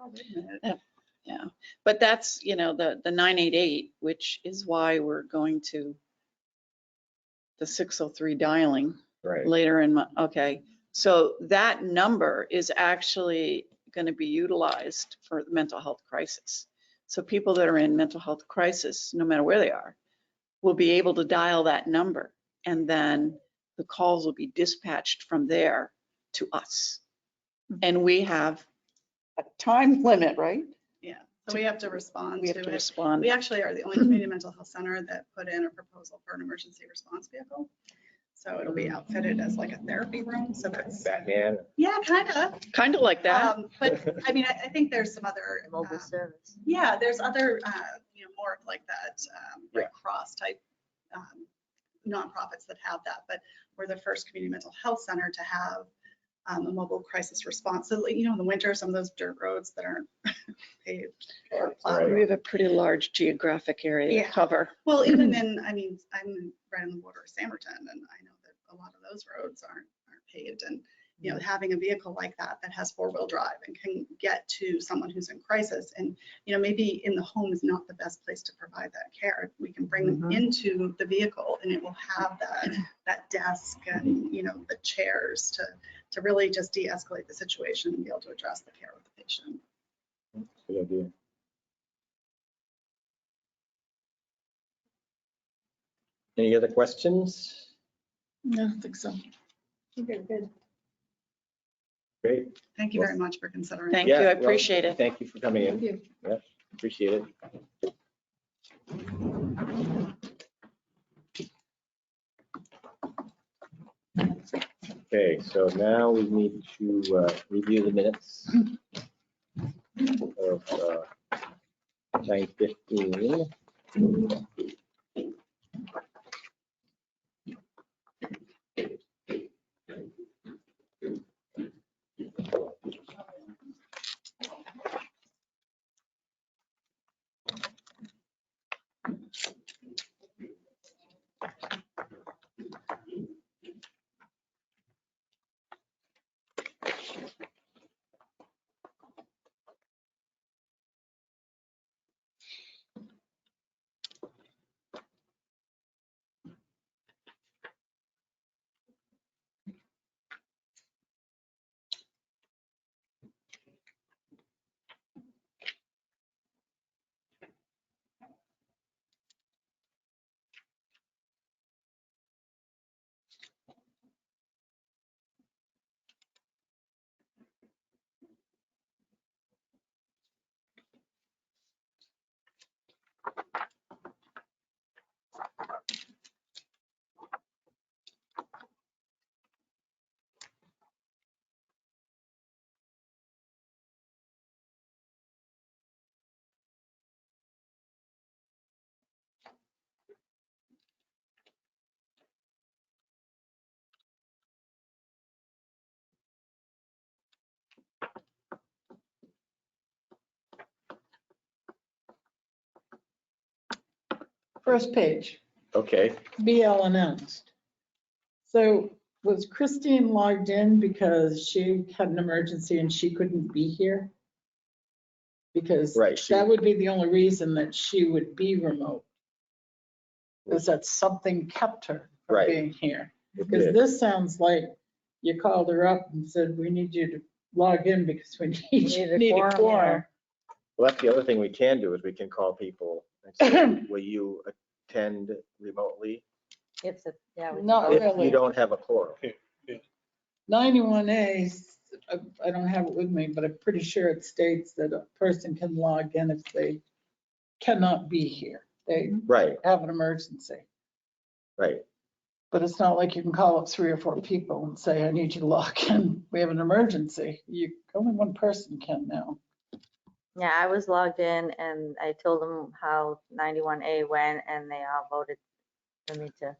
oh, wait a minute. Yeah, but that's, you know, the 988, which is why we're going to the 603 dialing Right. later in my, okay. So that number is actually going to be utilized for the mental health crisis. So people that are in mental health crisis, no matter where they are, will be able to dial that number, and then the calls will be dispatched from there to us. And we have a time limit, right? Yeah, so we have to respond We to have to it. respond. We actually are the only community mental health center that put in a proposal for an emergency response vehicle. So it'll be outfitted as like a therapy room. So that's, Batman. yeah, kind of. Kind of like that. But I mean, I think there's some other, Mobile service. yeah, there's other, you know, more like that Red Yeah. Cross type nonprofits that have that. But we're the first community mental health center to have a mobile crisis response. So, you know, in the winter, some of those dirt roads that aren't paved or plowed. We have a pretty large geographic area to Yeah. cover. Well, even in, I mean, I'm right on the border of Samerton, and I know that a lot of those roads aren't paved. And, you know, having a vehicle like that has four-wheel drive and can get to someone who's in crisis, and, you know, maybe in the home is not the best place to provide that care. We can bring them into the vehicle, and it will have that desk and, you know, the chairs to really just de-escalate the situation and be able to address the care of the patient. Good idea. Any other questions? No, I don't think so. Very good. Great. Thank you very much for considering. Thank Yeah, you, I well, appreciate it. Thank you for coming in. Thank you. Yeah, appreciate it. Okay, so now we need to review the minutes of 9:15. First page, Okay, BL announced. So was Christine logged in because she had an emergency and she couldn't be here? Because Right, she- that would be the only reason that she would be remote. Is that something kept her from Right. being here? it Because did. this sounds like you called her up and said, we need you to log in because we need a quorum. Well, that's the other thing we can do is we can call people and say, will you attend remotely? It's a, yeah. we can Not vote. If really. you don't have a quorum. 91A, I don't have it with me, but I'm pretty sure it states that a person can log in if they cannot be here. They Right, have an emergency. right. But it's not like you can call up 3 or 4 people and say, I need you to log in. We have an emergency. Only one person can now. Yeah, I was logged in and I told them how 91A went and they all voted for me to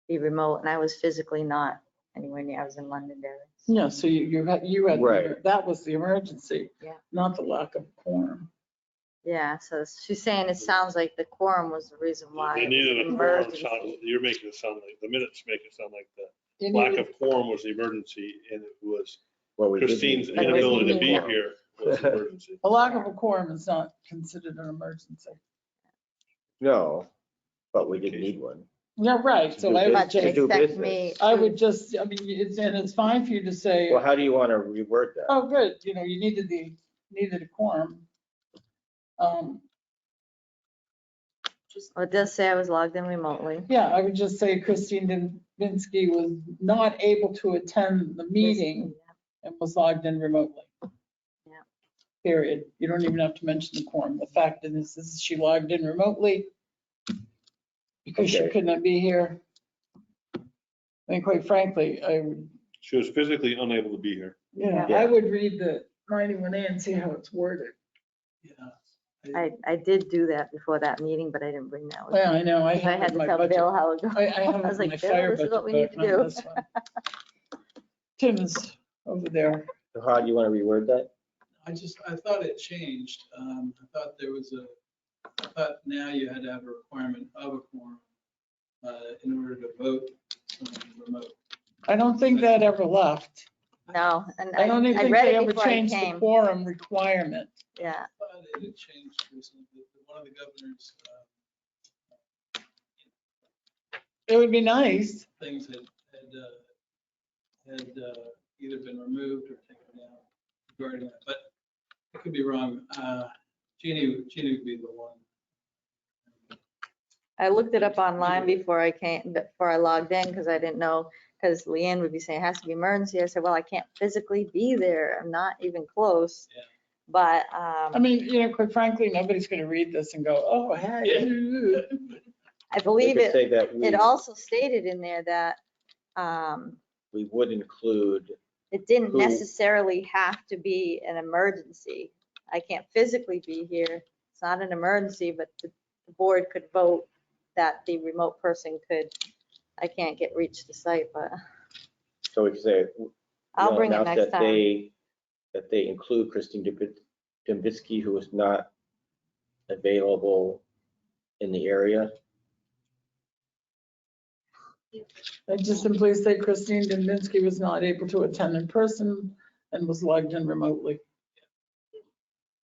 be remote and I was physically not anywhere near, I was in Londonderry. Yeah, so you had, Right. that was the emergency. Yeah. Not the lack of quorum. Yeah, so she's saying it sounds like the quorum was the reason why. They it was needed an a quorum, emergency. you're making it sound like, the minutes make it sound like the You lack needed- of quorum was the emergency and it was Well, we did Christine's need- But was inability to be meeting. here was the emergency. A lack of a quorum is not considered an emergency. No, but we didn't need one. Yeah, right, To so do I business. would But they To do just, expect me. business. I would just, I mean, it's fine for you to say, Well, how do you want to reword that? oh, good, you needed a quorum. Well, it does say I was logged in remotely. Yeah, I would just say Christine Dinsky was not able to attend the meeting and was logged in remotely. Yeah. Period. You don't even have to mention the quorum. The fact is she logged in remotely because she Okay. could not be here. I mean, quite frankly, She was physically unable to be here. Yeah. I would read the 91A and see how it's worded. I did do that before that meeting, but I didn't bring that with me. Yeah, I know. I I have it had in to my tell budget. Bill how it goes. I have I was it in like, my Bill, fire this is budget what we need book, to not do. this one. Tim is over there. So how do you want to reword that? I thought it changed. I thought now you had to have a requirement of a quorum in order to vote remote. I don't think that ever left. No, and I don't even I think read they it ever before I changed the came. quorum requirement. Yeah, I thought it had changed recently. One of the governors, It would be nice. things had either been removed or taken down regarding that, but I could be wrong. Jeannie would be the one. I looked it up online before I logged in, because I didn't know, because Leanne would be saying it has to be emergency. I said, well, I can't physically be there. I'm not even close. Yeah. But, I mean, quite frankly, nobody's going to read this and go, oh, hey. I believe We could it, say that it also stated in there that we would include, it didn't Who- necessarily have to be an emergency. I can't physically be here. It's not an emergency, but the board could vote that the remote person could, I can't reach the site, but so we could say. I'll we'll bring it announce next that time. That they include Christine Dimbitsky, who is not available in the area. I just simply say Christine Dinsky was not able to attend in person and was logged in remotely,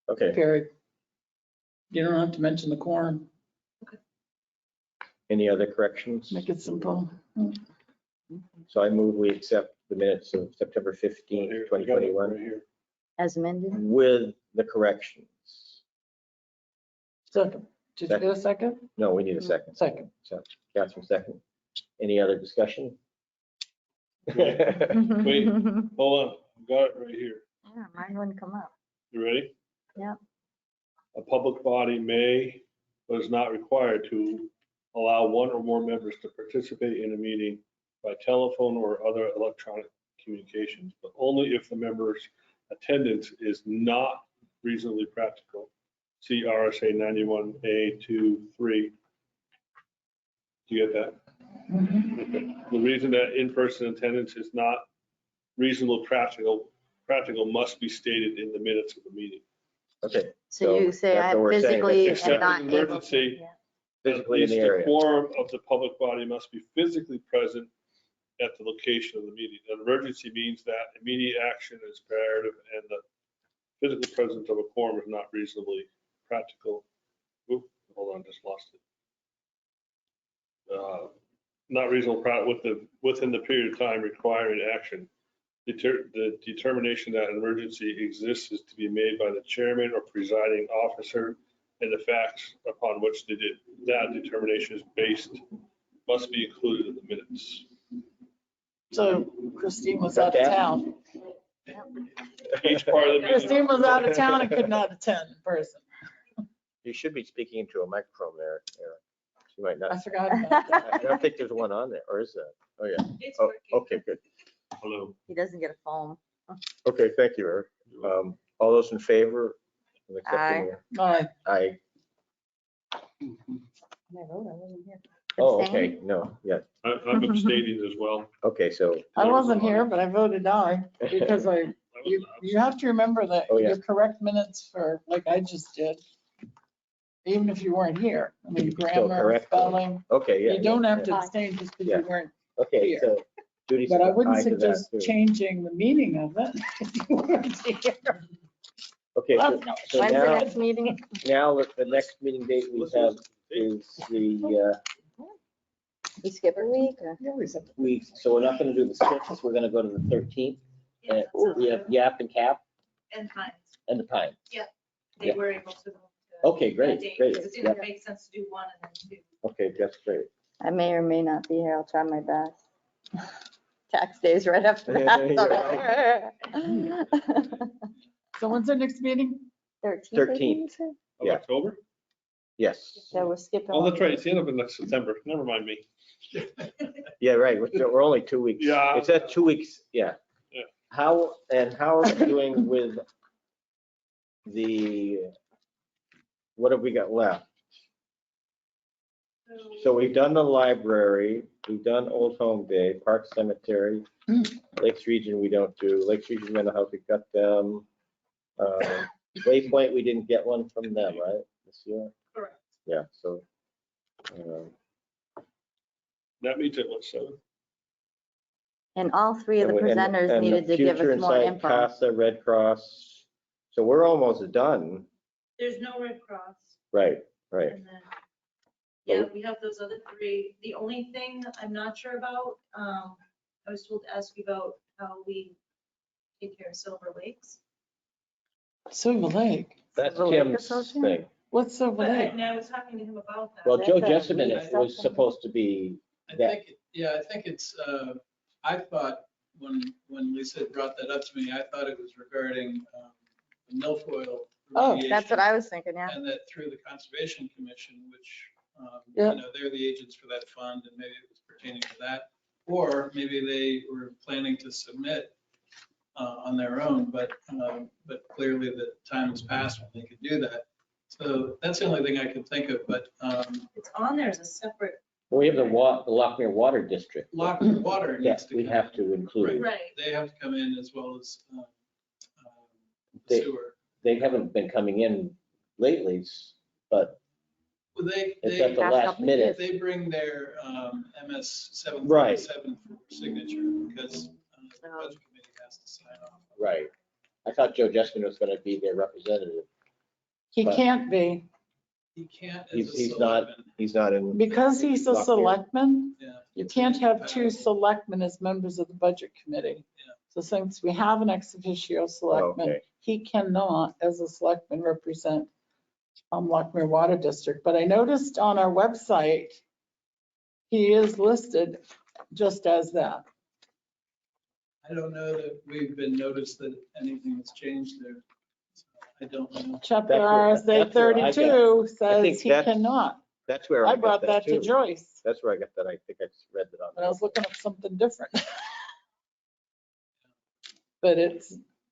Okay, period. You don't have to mention the quorum. any other corrections? Make it simple. So I move we accept the minutes of September 15th, Here, I got it 2021 right here. As amended. with the corrections. Second. Did you get a second? No, we need a second. Second. So Catherine, second. Any other discussion? Wait, hold on, I've got it right here. Yeah, mine wouldn't come up. You ready? Yeah. A public body may, but is not required to allow one or more members to participate in a meeting by telephone or other electronic communications, but only if the member's attendance is not reasonably practical. See RSA 91A2(3). Do you get that? Okay. The reason that in-person attendance is not reasonable practical must be stated in the minutes of the meeting. Okay, So you say that's I what we're saying, physically that's am not accepting able to. emergency. Yeah. physically in the At least area. a quorum of the public body must be physically present at the location of the meeting. An emergency means that immediate action is imperative and the physical presence of a quorum is not reasonably practical. Oop, hold on, just lost it. Not reasonable within the period of time requiring action. The determination that an emergency exists is to be made by the chairman or presiding officer, and the facts upon which that determination is based must be included in the minutes. So Christine was out of town. Each part of the meeting. Christine was out of town and could not attend in person. You should be speaking into a microphone there, Eric. You might I not. forgot about that. I don't think there's one on there, or is there? Oh, yeah. It's Oh, working. okay, good. Hello. He doesn't get a phone. Okay, thank you, Eric. All those in favor? of accepting the- Aye. Aye. My vote, I wasn't here. Oh, Abstain? okay, no, yeah, I'm abstaining as well. okay, so, I wasn't here, but I voted aye because you have to remember that Oh, yeah. you correct minutes for, like I just did. Even if you weren't here. I mean, grammar, correct. spelling. okay, yeah. You don't have to yeah. abstain just because Yeah. you weren't. Okay, here. so Judy's But I wouldn't tied to that, suggest too. changing the meaning of it if you weren't here. Okay, so Well, so When's the now, next meeting? the next meeting date we have is the, We skip a week or? so we're not gonna do the 6th, we're gonna go to the 13th. And we have Yap and Cap And Pines, and the Pine. they Yeah. were able to. Okay, great, that date, great. because It Yeah. didn't make sense to do one and then two. Okay, that's great. I may or may not be here. I'll try my best. Tax days right after Yeah, that. So when's our next meeting? 13th. Of Yeah. October? Yes. So we're skipping. Oh, that's one right. week. It's the end of the next September. Never mind me. Yeah, right. We're only 2 weeks. Yeah. It's at 2 weeks, yeah. Yeah. How are we doing with what have we got left? So we've done the library, we've done Old Home Day, Park Cemetery, Lakes Region we don't do, Lakes Region Mental Health, we got them. Waypoint, we didn't get one from them, right, this year? Correct. Yeah, so. That means it was 7. And all three of the presenters and needed to give Future us more Insight, info. CASA, Red Cross, so we're almost done, There's no Red Cross. right. And then, yeah, we have those other three. The only thing I'm not sure about, I was told to ask you about how we take care of Silver Lakes. Silver Lake. That's Silver Lake Tim's Association? thing. What's Silver But Lake? I was talking to him about that. Well, Joe That's a Jessamine neat was stuff. supposed to be I that, think it's, I thought when Lisa brought that up to me, I thought it was regarding the milfoil Oh, remediation. That's what I was thinking, yeah. And that through the Conservation Commission, which, Yeah. they're the agents for that fund, and maybe it was pertaining to that. Or maybe they were planning to submit on their own, but clearly the time has passed when they could do that. So that's the only thing I could think of, but It's on there as a separate. we have the Lockmere Water District. Lockwood Water Yeah, needs to. we come have in. to include. Right. They have to come in as well as They- sewer. They haven't been coming in lately, but Well, it's at the Past last couple minute. They bring their MS Right. 737 for signature because the budget committee has to sign off. Right. I thought Joe Jessamine was gonna be their representative. He But- can't be, He can't as a He's not, selectman. he's not in. because he's a Lockmere. selectman, Yeah. you can't have two selectmen as members of the budget committee. Yeah. So since we have an ex officio selectman, Okay. he cannot, as a selectman, represent Lockmere Water District. But I noticed on our website, he is listed just as that. I don't know that we've been noticed that anything has changed there. So I don't know. Chapter That's where- RSA that's where I got- 32 I says think he that's- cannot. That's where I got brought that to too. Joyce, That's where I got that. I think I just read it on. but I was looking up something different. But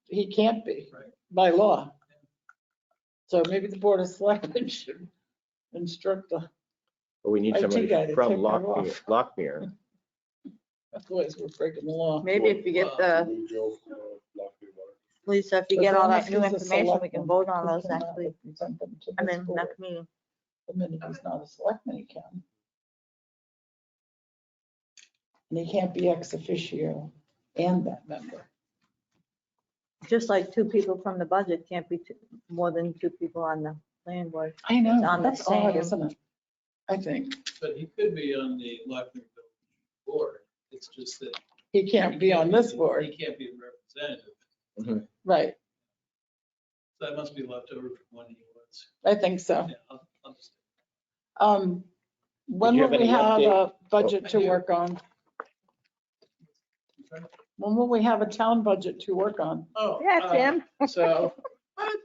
he can't be Right. by law. So maybe the Board of Selectmen should instruct the, But we need IT somebody guy to from take that off. Lockmere. otherwise we're breaking the law. Maybe if you get the, Lisa, if you As get all long that as new he's a information, we can selectman, vote on he those next cannot week. represent them to I this mean, board. next meeting. The minute he's not a selectman, he can. And he can't be ex officio and that member. Just like two people from the budget can't be more than two people on the planning board. I know, on the that's odd, same- isn't it? I think. But he could be on the Lockner board. It's just that. He can't be on this board, He can't be a representative. right? So that must be left over from when he was. I think so. Yeah, I'll just. When you will have we any have a update? budget I to do. work on? When will we have a town budget to work on? Oh. Yeah, Tim. So, What?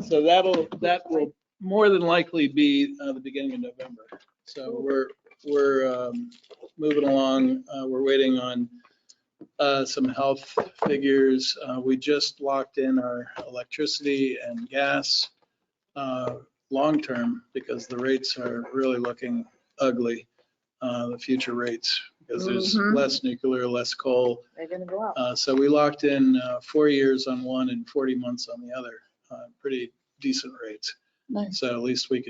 so that will more than likely be the beginning of November. So we're moving along. We're waiting on some health figures. We just locked in our electricity and gas long-term because the rates are really looking ugly, the future rates, because there's less nuclear, less coal. They're gonna go up. So we locked in 4 years on one and 40 months on the other, pretty decent rates. Nice. So at least we've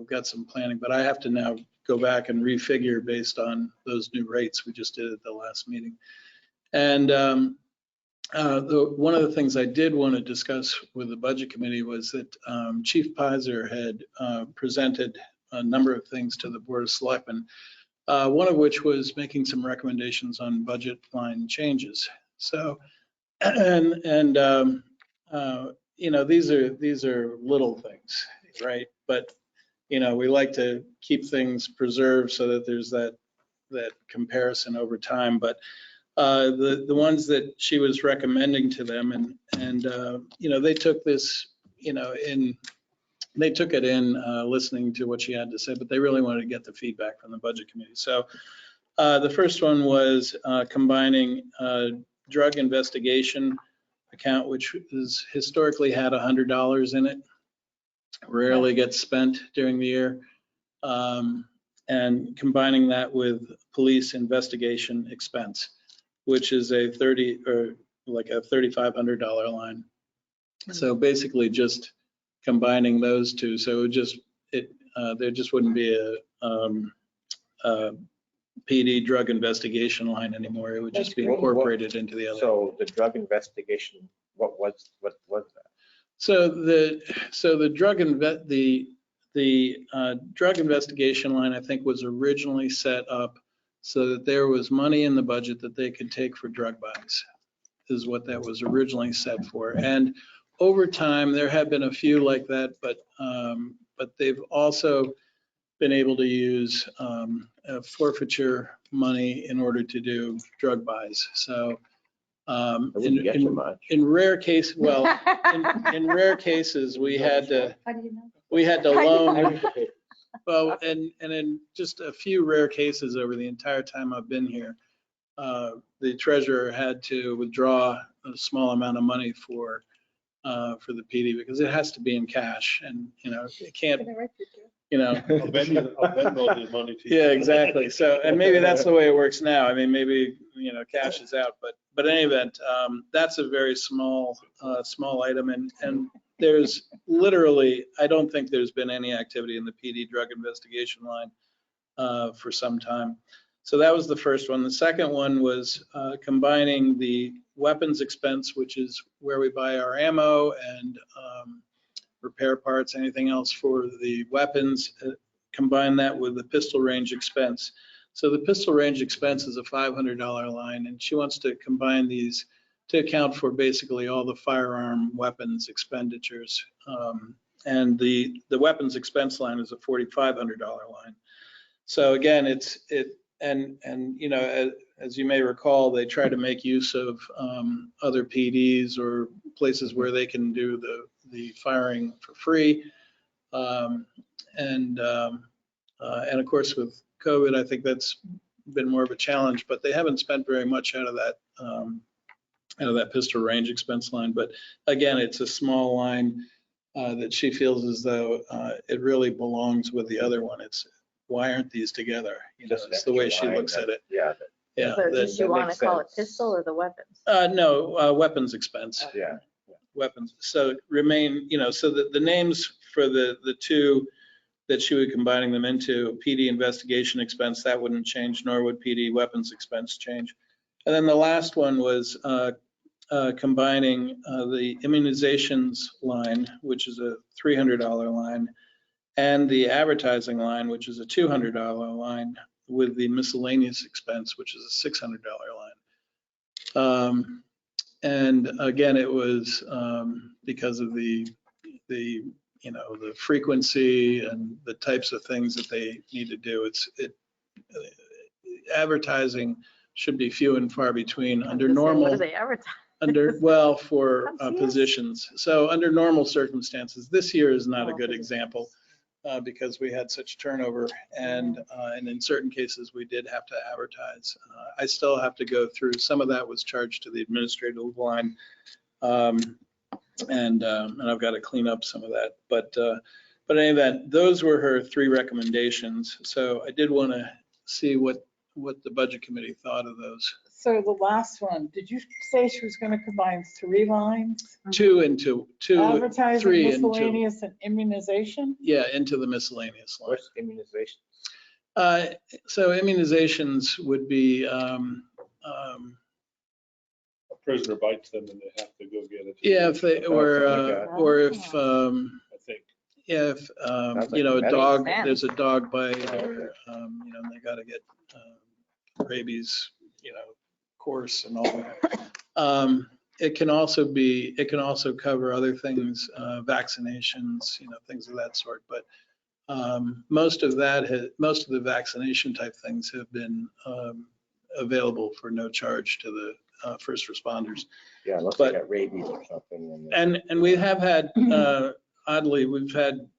got some planning, but I have to now go back and refigure based on those new rates we just did at the last meeting. And one of the things I did want to discuss with the budget committee was that Chief Pizer had presented a number of things to the Board of Selectmen, one of which was making some recommendations on budget line changes. So, you know, these are little things, right? But, you know, we like to keep things preserved so that there's that comparison over time. But the ones that she was recommending to them, and you know, they took this, you know, they took it in listening to what she had to say, but they really wanted to get the feedback from the budget committee. So the first one was combining drug investigation account, which is historically had $100 in it, rarely gets spent during the year, and combining that with police investigation expense, which is a $3,500 line. So basically just combining those two. So there just wouldn't be a PD drug investigation line anymore. It would just be incorporated into the other. So the drug investigation, what was that? So the drug investigation line, I think, was originally set up so that there was money in the budget that they could take for drug buys, is what that was originally set for. And over time, there have been a few like that, but they've also been able to use forfeiture money in order to do drug buys. So in rare cases, well, in rare cases, we had to loan. Well, and in just a few rare cases over the entire time I've been here, the treasurer had to withdraw a small amount of money for the PD because it has to be in cash, and you know it can't. You know, I'll Venmo the money to you. yeah, exactly. So, and maybe that's the way it works now. I mean, maybe, you know, cash is out, but in any event, that's a very small item. And there's literally, I don't think there's been any activity in the PD drug investigation line for some time. So that was the first one. The second one was combining the weapons expense, which is where we buy our ammo and repair parts, anything else for the weapons, combine that with the pistol range expense. So the pistol range expense is a $500 line, and she wants to combine these to account for basically all the firearm weapons expenditures. And the weapons expense line is a $4,500 line. So again, and you know, as you may recall, they try to make use of other PDs or places where they can do the firing for free. And of course with COVID, I think that's been more of a challenge, but they haven't spent very much out of that pistol range expense line. But again, it's a small line that she feels as though it really belongs with the other one. It's, why aren't these together? You know, it's the way she looks at it. Yeah. So does she want to call it pistol or the weapons? No, weapons expense. Yeah. weapons. So remain, so that the names for the two that she would combining them into, PD investigation expense, that wouldn't change, nor would PD weapons expense change. And then the last one was combining the immunizations line, which is a $300 line, and the advertising line, which is a $200 line, with the miscellaneous expense, which is a $600 line. And again, it was because of the frequency and the types of things that they need to do. Advertising should be few and far between under normal. What do they advertise? For positions. So under normal circumstances, this year is not a good example because we had such turnover, and in certain cases we did have to advertise. I still have to go through. Some of that was charged to the administrative line, and I've got to clean up some of that. But in any event, those were her 3 recommendations. So I did want to see what the budget committee thought of those. So the last one, did you say she was going to combine 3 lines? 2 into 2, Advertising, 3 into. miscellaneous, and immunization? Yeah, into the miscellaneous line. What's immunization? So immunizations would be, A prisoner bites them and they have to go get it. yeah, if they, or if, I think. yeah, if, Sounds like a medicine. dog, there's a dog bite, or, and they got to get rabies, course and all that. It can also cover other things, vaccinations, things of that sort. But most of the vaccination type things have been available for no charge to the first responders. Yeah, unless they got rabies or something. And we have had, oddly, we've had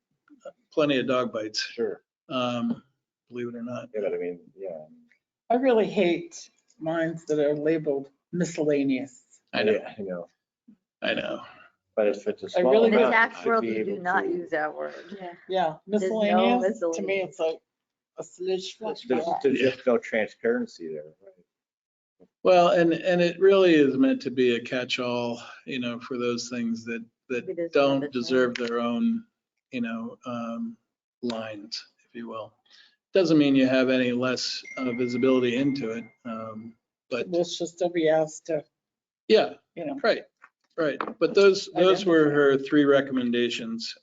plenty of dog bites. Sure. Believe it or not. Yeah, but I mean, yeah. I really hate lines that are labeled miscellaneous. I know. Yeah, I know. But if it's a I small really In the amount, tax you should world, be you do able not to- use that word. Yeah, There's no miscellaneous, to me, miscellaneous. it's like a slush flush. There's just no transparency there. Right? Well, and it really is meant to be a catch-all, for those things that Maybe there's don't another term. deserve their own, lines, if you will. Doesn't mean you have any less visibility into it, but This should still be asked to, yeah, right. right. But those were her 3 recommendations,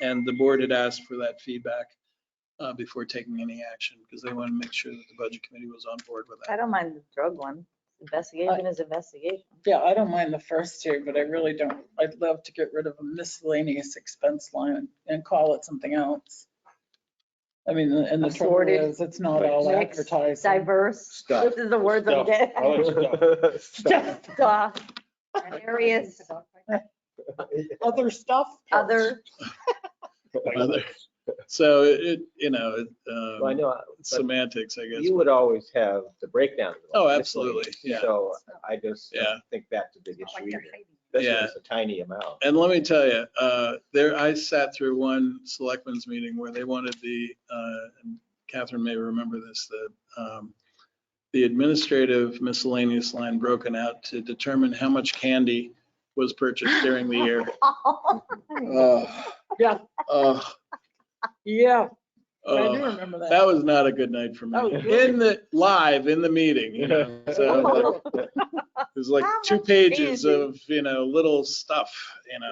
and the board had asked for that feedback before taking any action because they wanted to make sure that the budget committee was on board with I that. don't mind the drug one. Investigation is investigation. Yeah, I don't mind the first 2, but I really don't. I'd love to get rid of a miscellaneous expense line and call it something else. I mean, and the trouble Assorted, is, it's not all mixed, advertising. Diverse. Stuff. This is the words I'm Stuff. getting. I like stuff. Stuff. Various, Other stuff? other. So Well, I know, it's but semantics, I guess. you would always have the breakdown. Oh, absolutely, yeah. So I just Yeah. think that's a big issue either. Yeah. Especially if it's a tiny amount. And let me tell you, I sat through one selectmen's meeting where they wanted and Catherine may remember this, the administrative miscellaneous line broken out to determine how much candy was purchased during the year. Yeah, Oh, yeah, I do oh, remember that. that was not a good night for me. Oh, really? Live in the meeting, So it was like How 2 much pages candy? of, little stuff,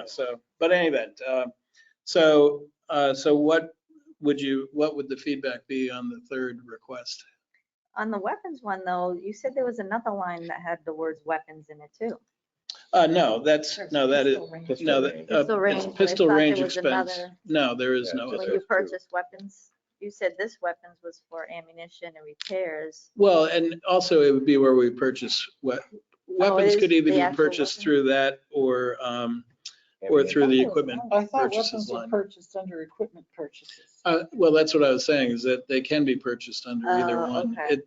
so, but anyway, so what would the feedback be on the 3rd request? On the weapons one though, you said there was another line that had the words weapons in it too. No, that is, no, that, Pistol range, it's but I pistol thought range there was expense. another- No, there is no Yeah, When other. you purchase weapons, you said this weapons was for ammunition and repairs. Well, and also it would be where we purchase weapons is could either the be actual purchased weapon? through that or through the equipment. I thought purchases weapons were line. purchased under equipment purchases. Well, that's what I was saying, is that they can be purchased under either Oh, one. okay.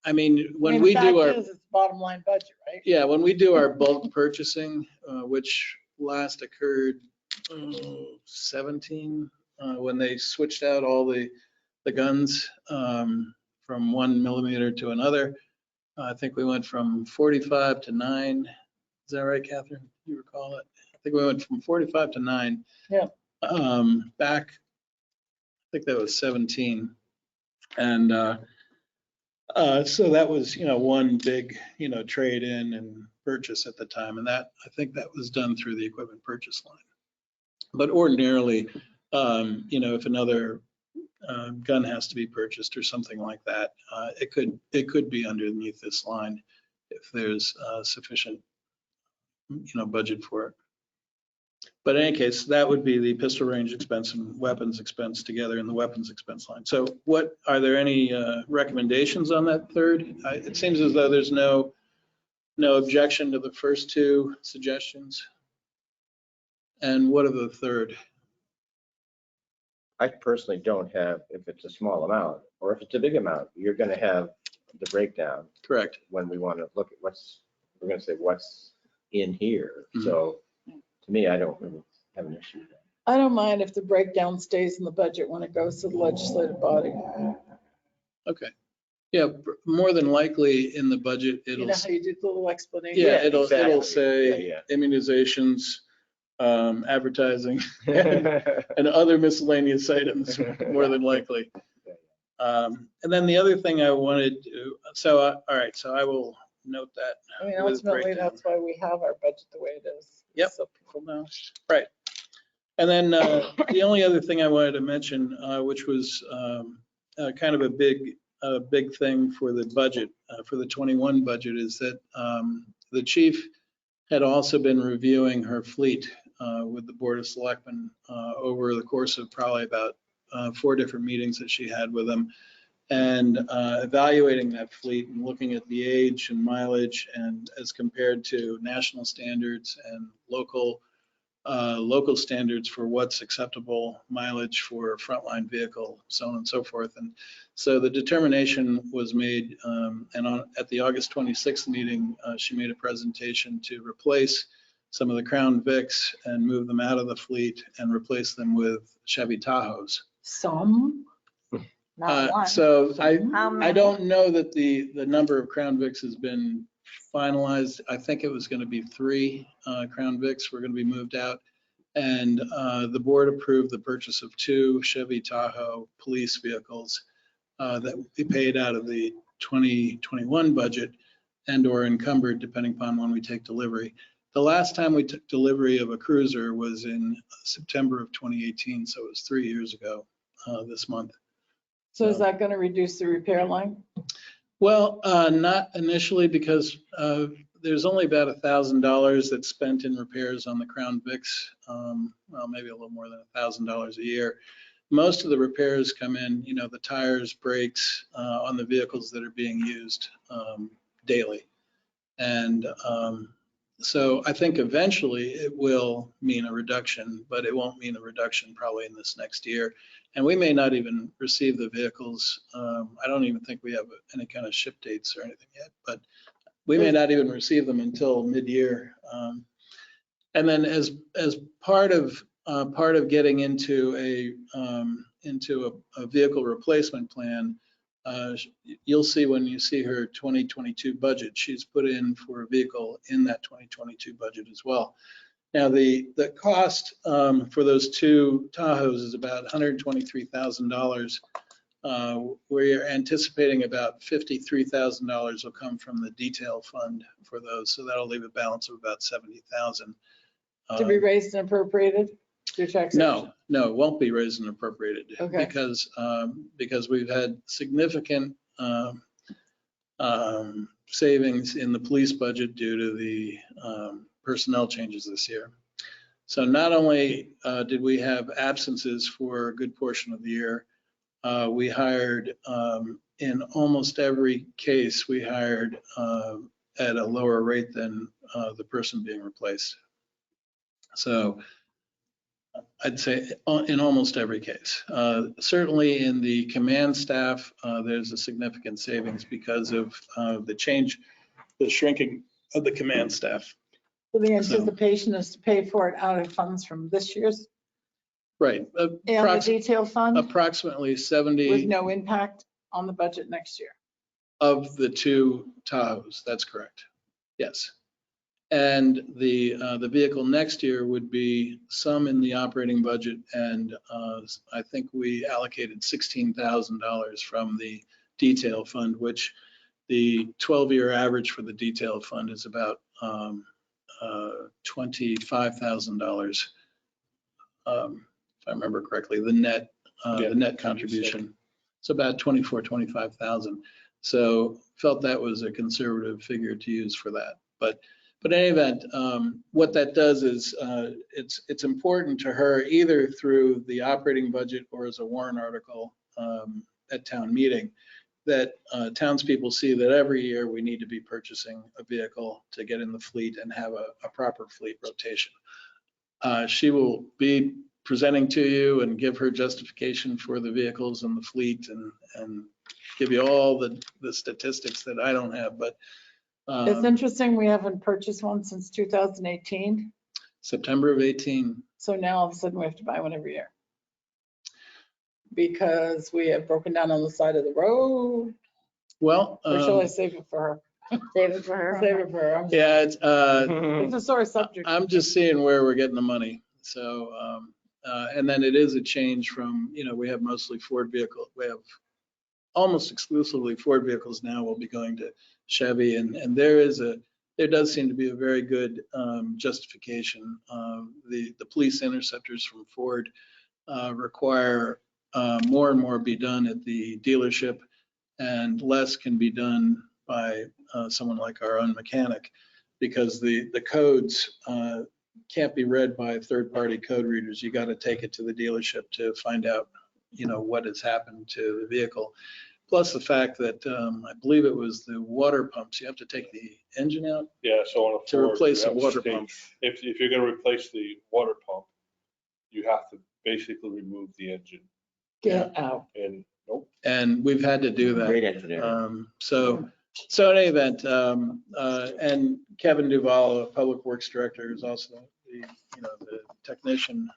I mean, when I mean, we the do fact our, is, it's bottom line budget, right? yeah, when we do our bulk purchasing, which last occurred 17, when they switched out all the guns from 1mm to another. I think we went from 45 to 9. Is that right, Catherine? you recall it? I think we went from 45 to 9. Yeah. Back, I think that was 17. And so that was, one big, trade in and purchase at the time. And that, I think that was done through the equipment purchase line. But ordinarily, if another gun has to be purchased or something like that, it could be underneath this line if there's sufficient, budget for it. But in any case, that would be the pistol range expense and weapons expense together in the weapons expense line. So are there any recommendations on that third? It seems as though there's no objection to the first two suggestions. And what are the third? I personally don't have, if it's a small amount or if it's a big amount, you're going to have the breakdown. Correct. When we want to look at we're going to say what's in here. Mhm. So to me, I don't really have an issue with that. I don't mind if the breakdown stays in the budget when it goes to the legislative body. Okay. Yeah, more than likely in the budget, You it'll, know how you do the little explanation? yeah, it'll exactly. say Yeah, immunizations, advertising, and other miscellaneous items, more than likely. And then the other thing I wanted to, all right, so I will note that. I mean, with ultimately, breakdown. that's why we have our budget the way it is. Yep. So people know. Right. And then the only other thing I wanted to mention, which was kind of a big thing for the budget, for the 21 budget, is that the chief had also been reviewing her fleet with the Board of Selectmen over the course of probably about 4 different meetings that she had with them, and evaluating that fleet and looking at the age and mileage and as compared to national standards and local standards for what's acceptable mileage for a frontline vehicle, so on and so forth. And so the determination was made, and at the August 26th meeting, she made a presentation to replace some of the Crown Vics and move them out of the fleet and replace them with Chevy Tahoes. Some? Not one. So How I many? don't know that the number of Crown Vics has been finalized. I think it was going to be 3 Crown Vics were going to be moved out. And the board approved the purchase of 2 Chevy Tahoe police vehicles that would be paid out of the 2021 budget and or encumbered depending upon when we take delivery. The last time we took delivery of a cruiser was in September of 2018, so it was 3 years ago this month. So is that going to reduce the repair line? Well, not initially, because there's only about $1,000 that's spent in repairs on the Crown Vics. Well, maybe a little more than $1,000 a year. Most of the repairs come in, the tires, brakes on the vehicles that are being used daily. And so I think eventually it will mean a reduction, but it won't mean a reduction probably in this next year. And we may not even receive the vehicles. I don't even think we have any kind of ship dates or anything yet, but we may not even receive them until mid-year. And then as part of getting into a vehicle replacement plan, you'll see when you see her 2022 budget, she's put in for a vehicle in that 2022 budget as well. Now, the cost for those 2 Tahoes is about $123,000. We're anticipating about $53,000 will come from the detail fund for those, so that'll leave a balance of about $70,000. To be raised and appropriated through taxation? No, it won't be raised and appropriated. Okay. Because we've had significant savings in the police budget due to the personnel changes this year. So not only did we have absences for a good portion of the year, we hired in almost every case, we hired at a lower rate than the person being replaced. So I'd say in almost every case. Certainly in the command staff, there's a significant savings because of the shrinking of the command staff. So the anticipation is to pay for it out of funds from this year's? Right. And the detail fund? Approximately 70. With no impact on the budget next year? Of the 2 Tahoes, that's correct. Yes. And the vehicle next year would be some in the operating budget, and I think we allocated $16,000 from the detail fund, which the 12-year average for the detail fund is about $25,000. If I remember correctly, the net contribution. It's about 25,000. So felt that was a conservative figure to use for that. But in any event, what that does is it's important to her either through the operating budget or as a warrant article at town meeting that townspeople see that every year we need to be purchasing a vehicle to get in the fleet and have a proper fleet rotation. She will be presenting to you and give her justification for the vehicles and the fleet and give you all the statistics that I don't have, but It's interesting, we haven't purchased one since 2018. September of 18. So now all of a sudden we have to buy one every year. Because we have broken down on the side of the road. Well, Or shall I save it for her? Save it for her. Save it for her. I'm sorry. yeah, It's a sore subject. I'm just seeing where we're getting the money. So, and then it is a change from, we have mostly Ford vehicles. We have almost exclusively Ford vehicles now. We'll be going to Chevy, and there does seem to be a very good justification. The police interceptors from Ford require more and more be done at the dealership, and less can be done by someone like our own mechanic, because the codes can't be read by third-party code readers. You got to take it to the dealership to find out, what has happened to the vehicle. Plus the fact that I believe it was the water pumps. You have to take the engine out. Yeah, so on a To Ford, replace you a have to water state- pump. If you're gonna replace the water pump, you have to basically remove the engine. Get out. And nope. And we've had to do that. Great engineering. So in any event, and Kevin Duval, a Public Works Director, who's also the technician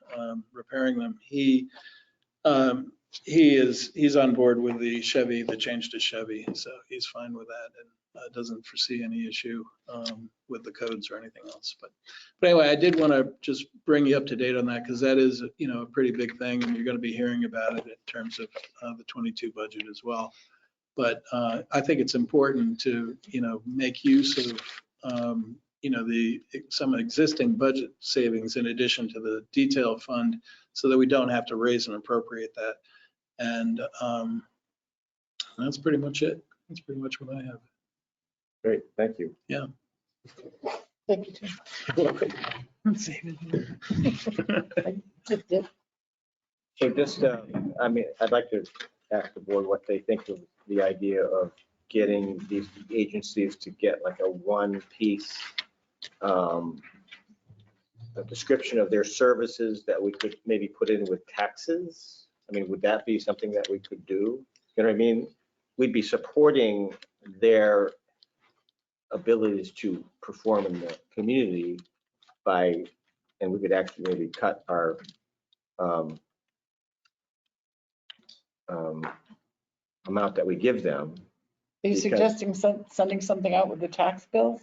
repairing them, he's on board with the Chevy, the change to Chevy, so he's fine with that and doesn't foresee any issue with the codes or anything else. But anyway, I did want to just bring you up to date on that, because that is a pretty big thing, and you're going to be hearing about it in terms of the 22 budget as well. But I think it's important to make use of some existing budget savings in addition to the detail fund, so that we don't have to raise and appropriate that. And that's pretty much it. That's pretty much what I have. Great, thank you. Yeah. Thank you, Tim. I'm saving it. So just, I'd like to ask the board what they think of the idea of getting these agencies to get like a one-piece a description of their services that we could maybe put in with taxes. Would that be something that we could do? You know what I mean? We'd be supporting their abilities to perform in the community and we could actually maybe cut our amount that we give them. Are you suggesting sending something out with the tax bills?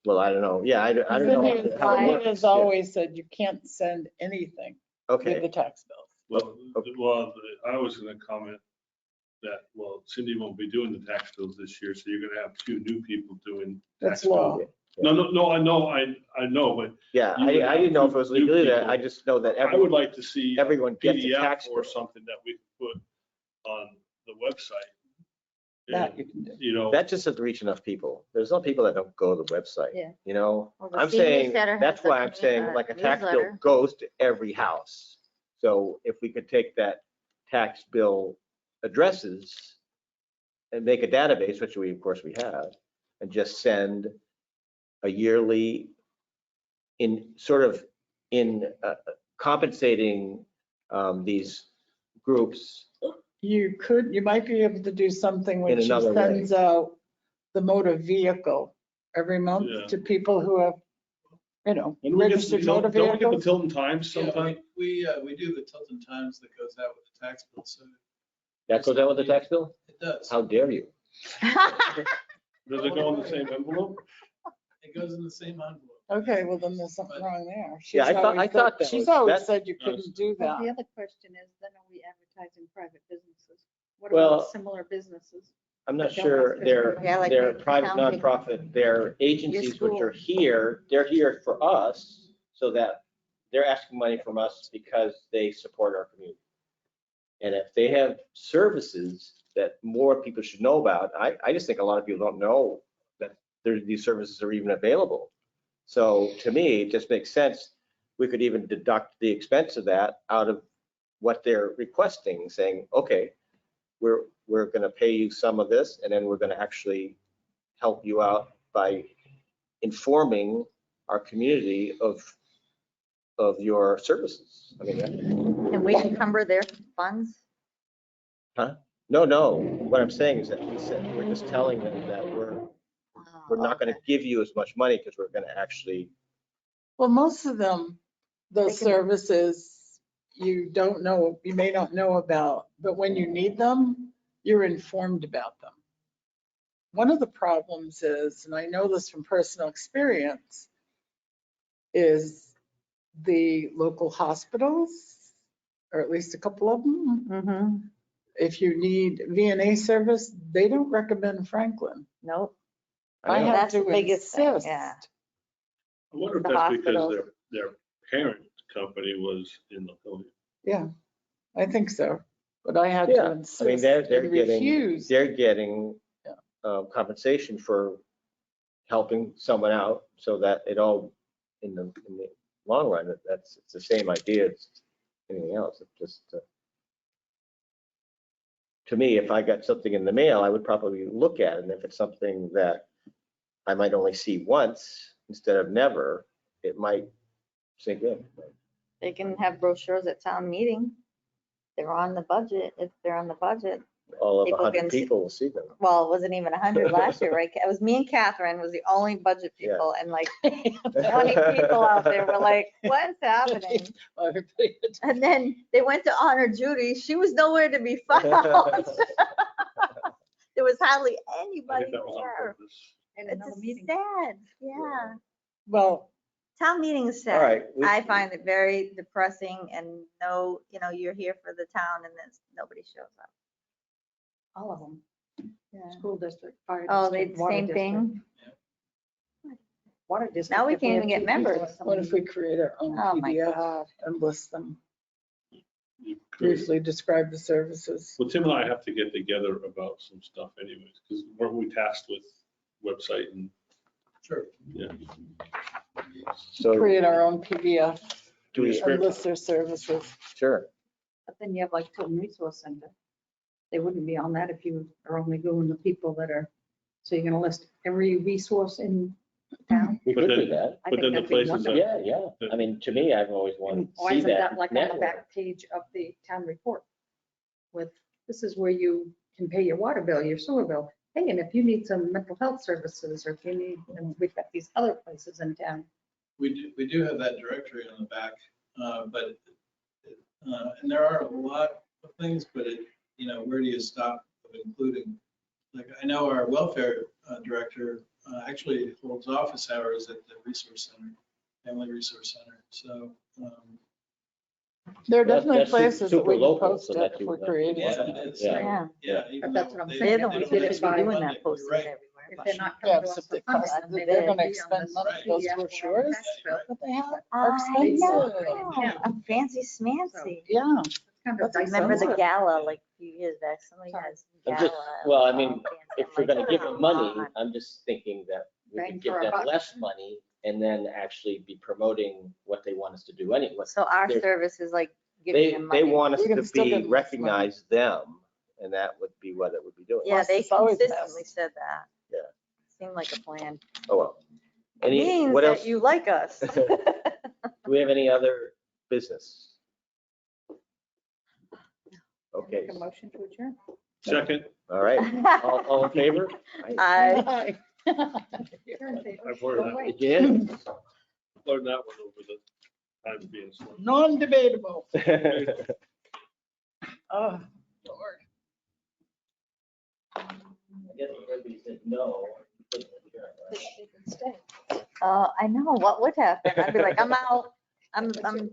Well, I don't know. Yeah, I don't know how it It works. has always said you can't send anything with the Okay, tax bills. Well, I was gonna comment that, Cindy won't be doing the tax bills this year, so you're gonna have two new people doing That's tax law. bills. No, I know, but yeah, You would I didn't know if it was have two legally that. people. I just know that I would like to see everyone gets a PDF tax or bill. something that we could put on the website. That you can do. That just doesn't reach enough people. There's some people that don't go to the website. Yeah. Well, the I'm senior saying, center has that's why I'm a saying like a tax bill newsletter. goes to every house. So if we could take that tax bill addresses and make a database, which of course we have, and just send a yearly compensating these groups. You might be able to do something which another way. sends out the motor vehicle every month Yeah. to people who have, When we get, registered motor don't we get the vehicles. Tilton Times Uh, sometime? We do the Tilton Times that goes out with the tax bill, so That goes out with the tax bill? it does. How dare you? Does it go in the same envelope? It goes in the same envelope. Okay, well then there's something wrong there. Yeah, I thought that She's was- always that- said you couldn't do Well, the that. other question is, then are we advertising private businesses? What Well- about similar businesses? I'm not But don't sure, ask us they're, for Yeah, like they're the private accounting. nonprofit, they're agencies which are here, they're here for us, so that they're asking money from us because they support our community. And if they have services that more people should know about, I just think a lot of people don't know that these services are even available. So to me, it just makes sense, we could even deduct the expense of that out of what they're requesting, saying, okay, we're gonna pay you some of this, and then we're gonna actually help you out by informing our community of your services. I mean, Can we encumber their funds? no, what I'm saying is that we said, we're just telling them that we're not gonna give you as much money because we're gonna actually, Well, most of them, those They can- services, you don't know, you may not know about, but when you need them, you're informed about them. One of the problems is, and I know this from personal experience, is the local hospitals, or at least a couple of them, Mm-hmm. if you need VNA service, they don't recommend Franklin. Nope. I I know. have That's the to biggest thing, insist. yeah. I wonder if The that's because hospitals. their parent company was in Laconia. Yeah, I think so, but I had Yeah, to I mean, insist they're and refuse. getting compensation for helping someone out, so that it all, in the long run, it's the same idea as anything else. It just, to me, if I got something in the mail, I would probably look at it, and if it's something that I might only see once instead of never, it might sink in. They can have brochures at town meeting. They're on the budget, if they're on the budget. All of People 100 can see- people will see them. Well, it wasn't even 100 last year, right? It was me and Catherine was the only budget Yeah. people, and like 20 people out there were like, what's happening? And then they went to honor Judy. She was nowhere to be found. There was hardly I anybody think that was on there. purpose. And It's another just meeting. sad, yeah. Well, Town meeting is All sad. right. I find it very depressing, and no, you're here for the town and then nobody shows up. All of them. Yeah. School district, fire Oh, they, district, water same district. thing? Water district. Now we if can't have even get two people members. or something. what if we create our own Oh, my PDF God. and list them, You could. briefly describe the services? Well, Tim and I have to get together about some stuff anyways, because weren't we tasked with website and, Sure. yeah. So, Create our own PDF do we, and list their services. sure. But then you have like Tilton Resource Center. They wouldn't be on that if you are only going the people that are, so you're gonna list every resource in town. We But could do then- that. I But then think the that'd be places wonderful. that, Yeah. I mean, to me, I've always wanted And to why see isn't that that like on the network. back page of the town report? With, this is where you can pay your water bill, your sewer bill. Hey, and if you need some mental health services, or if you need, and we've got these other places in town. We do have that directory on the back, but, and there are a lot of things, but where do you stop of including? Like, I know our welfare director actually holds office hours at the resource center, family resource center, so. There are That's- definitely that's places that super we can local, post so it that if you- we're that- creating Yeah, it. it's, Yeah. even But that's though what I'm they- saying. They're the they ones don't that get should be by doing Monday, that, you're posting right. it everywhere. If they're not Yeah, coming to us except for it funding, costs, then they're maybe gonna they'll be on expend this money, those PDF or on brochures tax bill. that they have are I expensive. know, a fancy smancy. Yeah, It's kind of That's I remember the expensive. gala like a few years back, somebody Sorry. has I'm gala. just- well, I all mean, fancy. If I'm we're like, gonna give come them money, on. I'm just thinking that we Bang could give for our them buck. less money and then actually be promoting what they want us to do anyway. So our They're- service is like giving They, them they money. want us We can to still give be, them less money. recognize them, and that would be what it would be doing. Yeah, Plus, they it's always consistently best. said that. Yeah. Seemed like a plan. Oh, well. It Any, means what that else? you like us. Do we have any other business? Okay, Make a motion to adjourn. second, all right. All in favor? I, I've learned that, Did you hit? learned that one over the time being slow. Non-debatable. Oh, Lord. I guess everybody said no. They can stay. I know what would happen. I'd be like, I'm out. I'm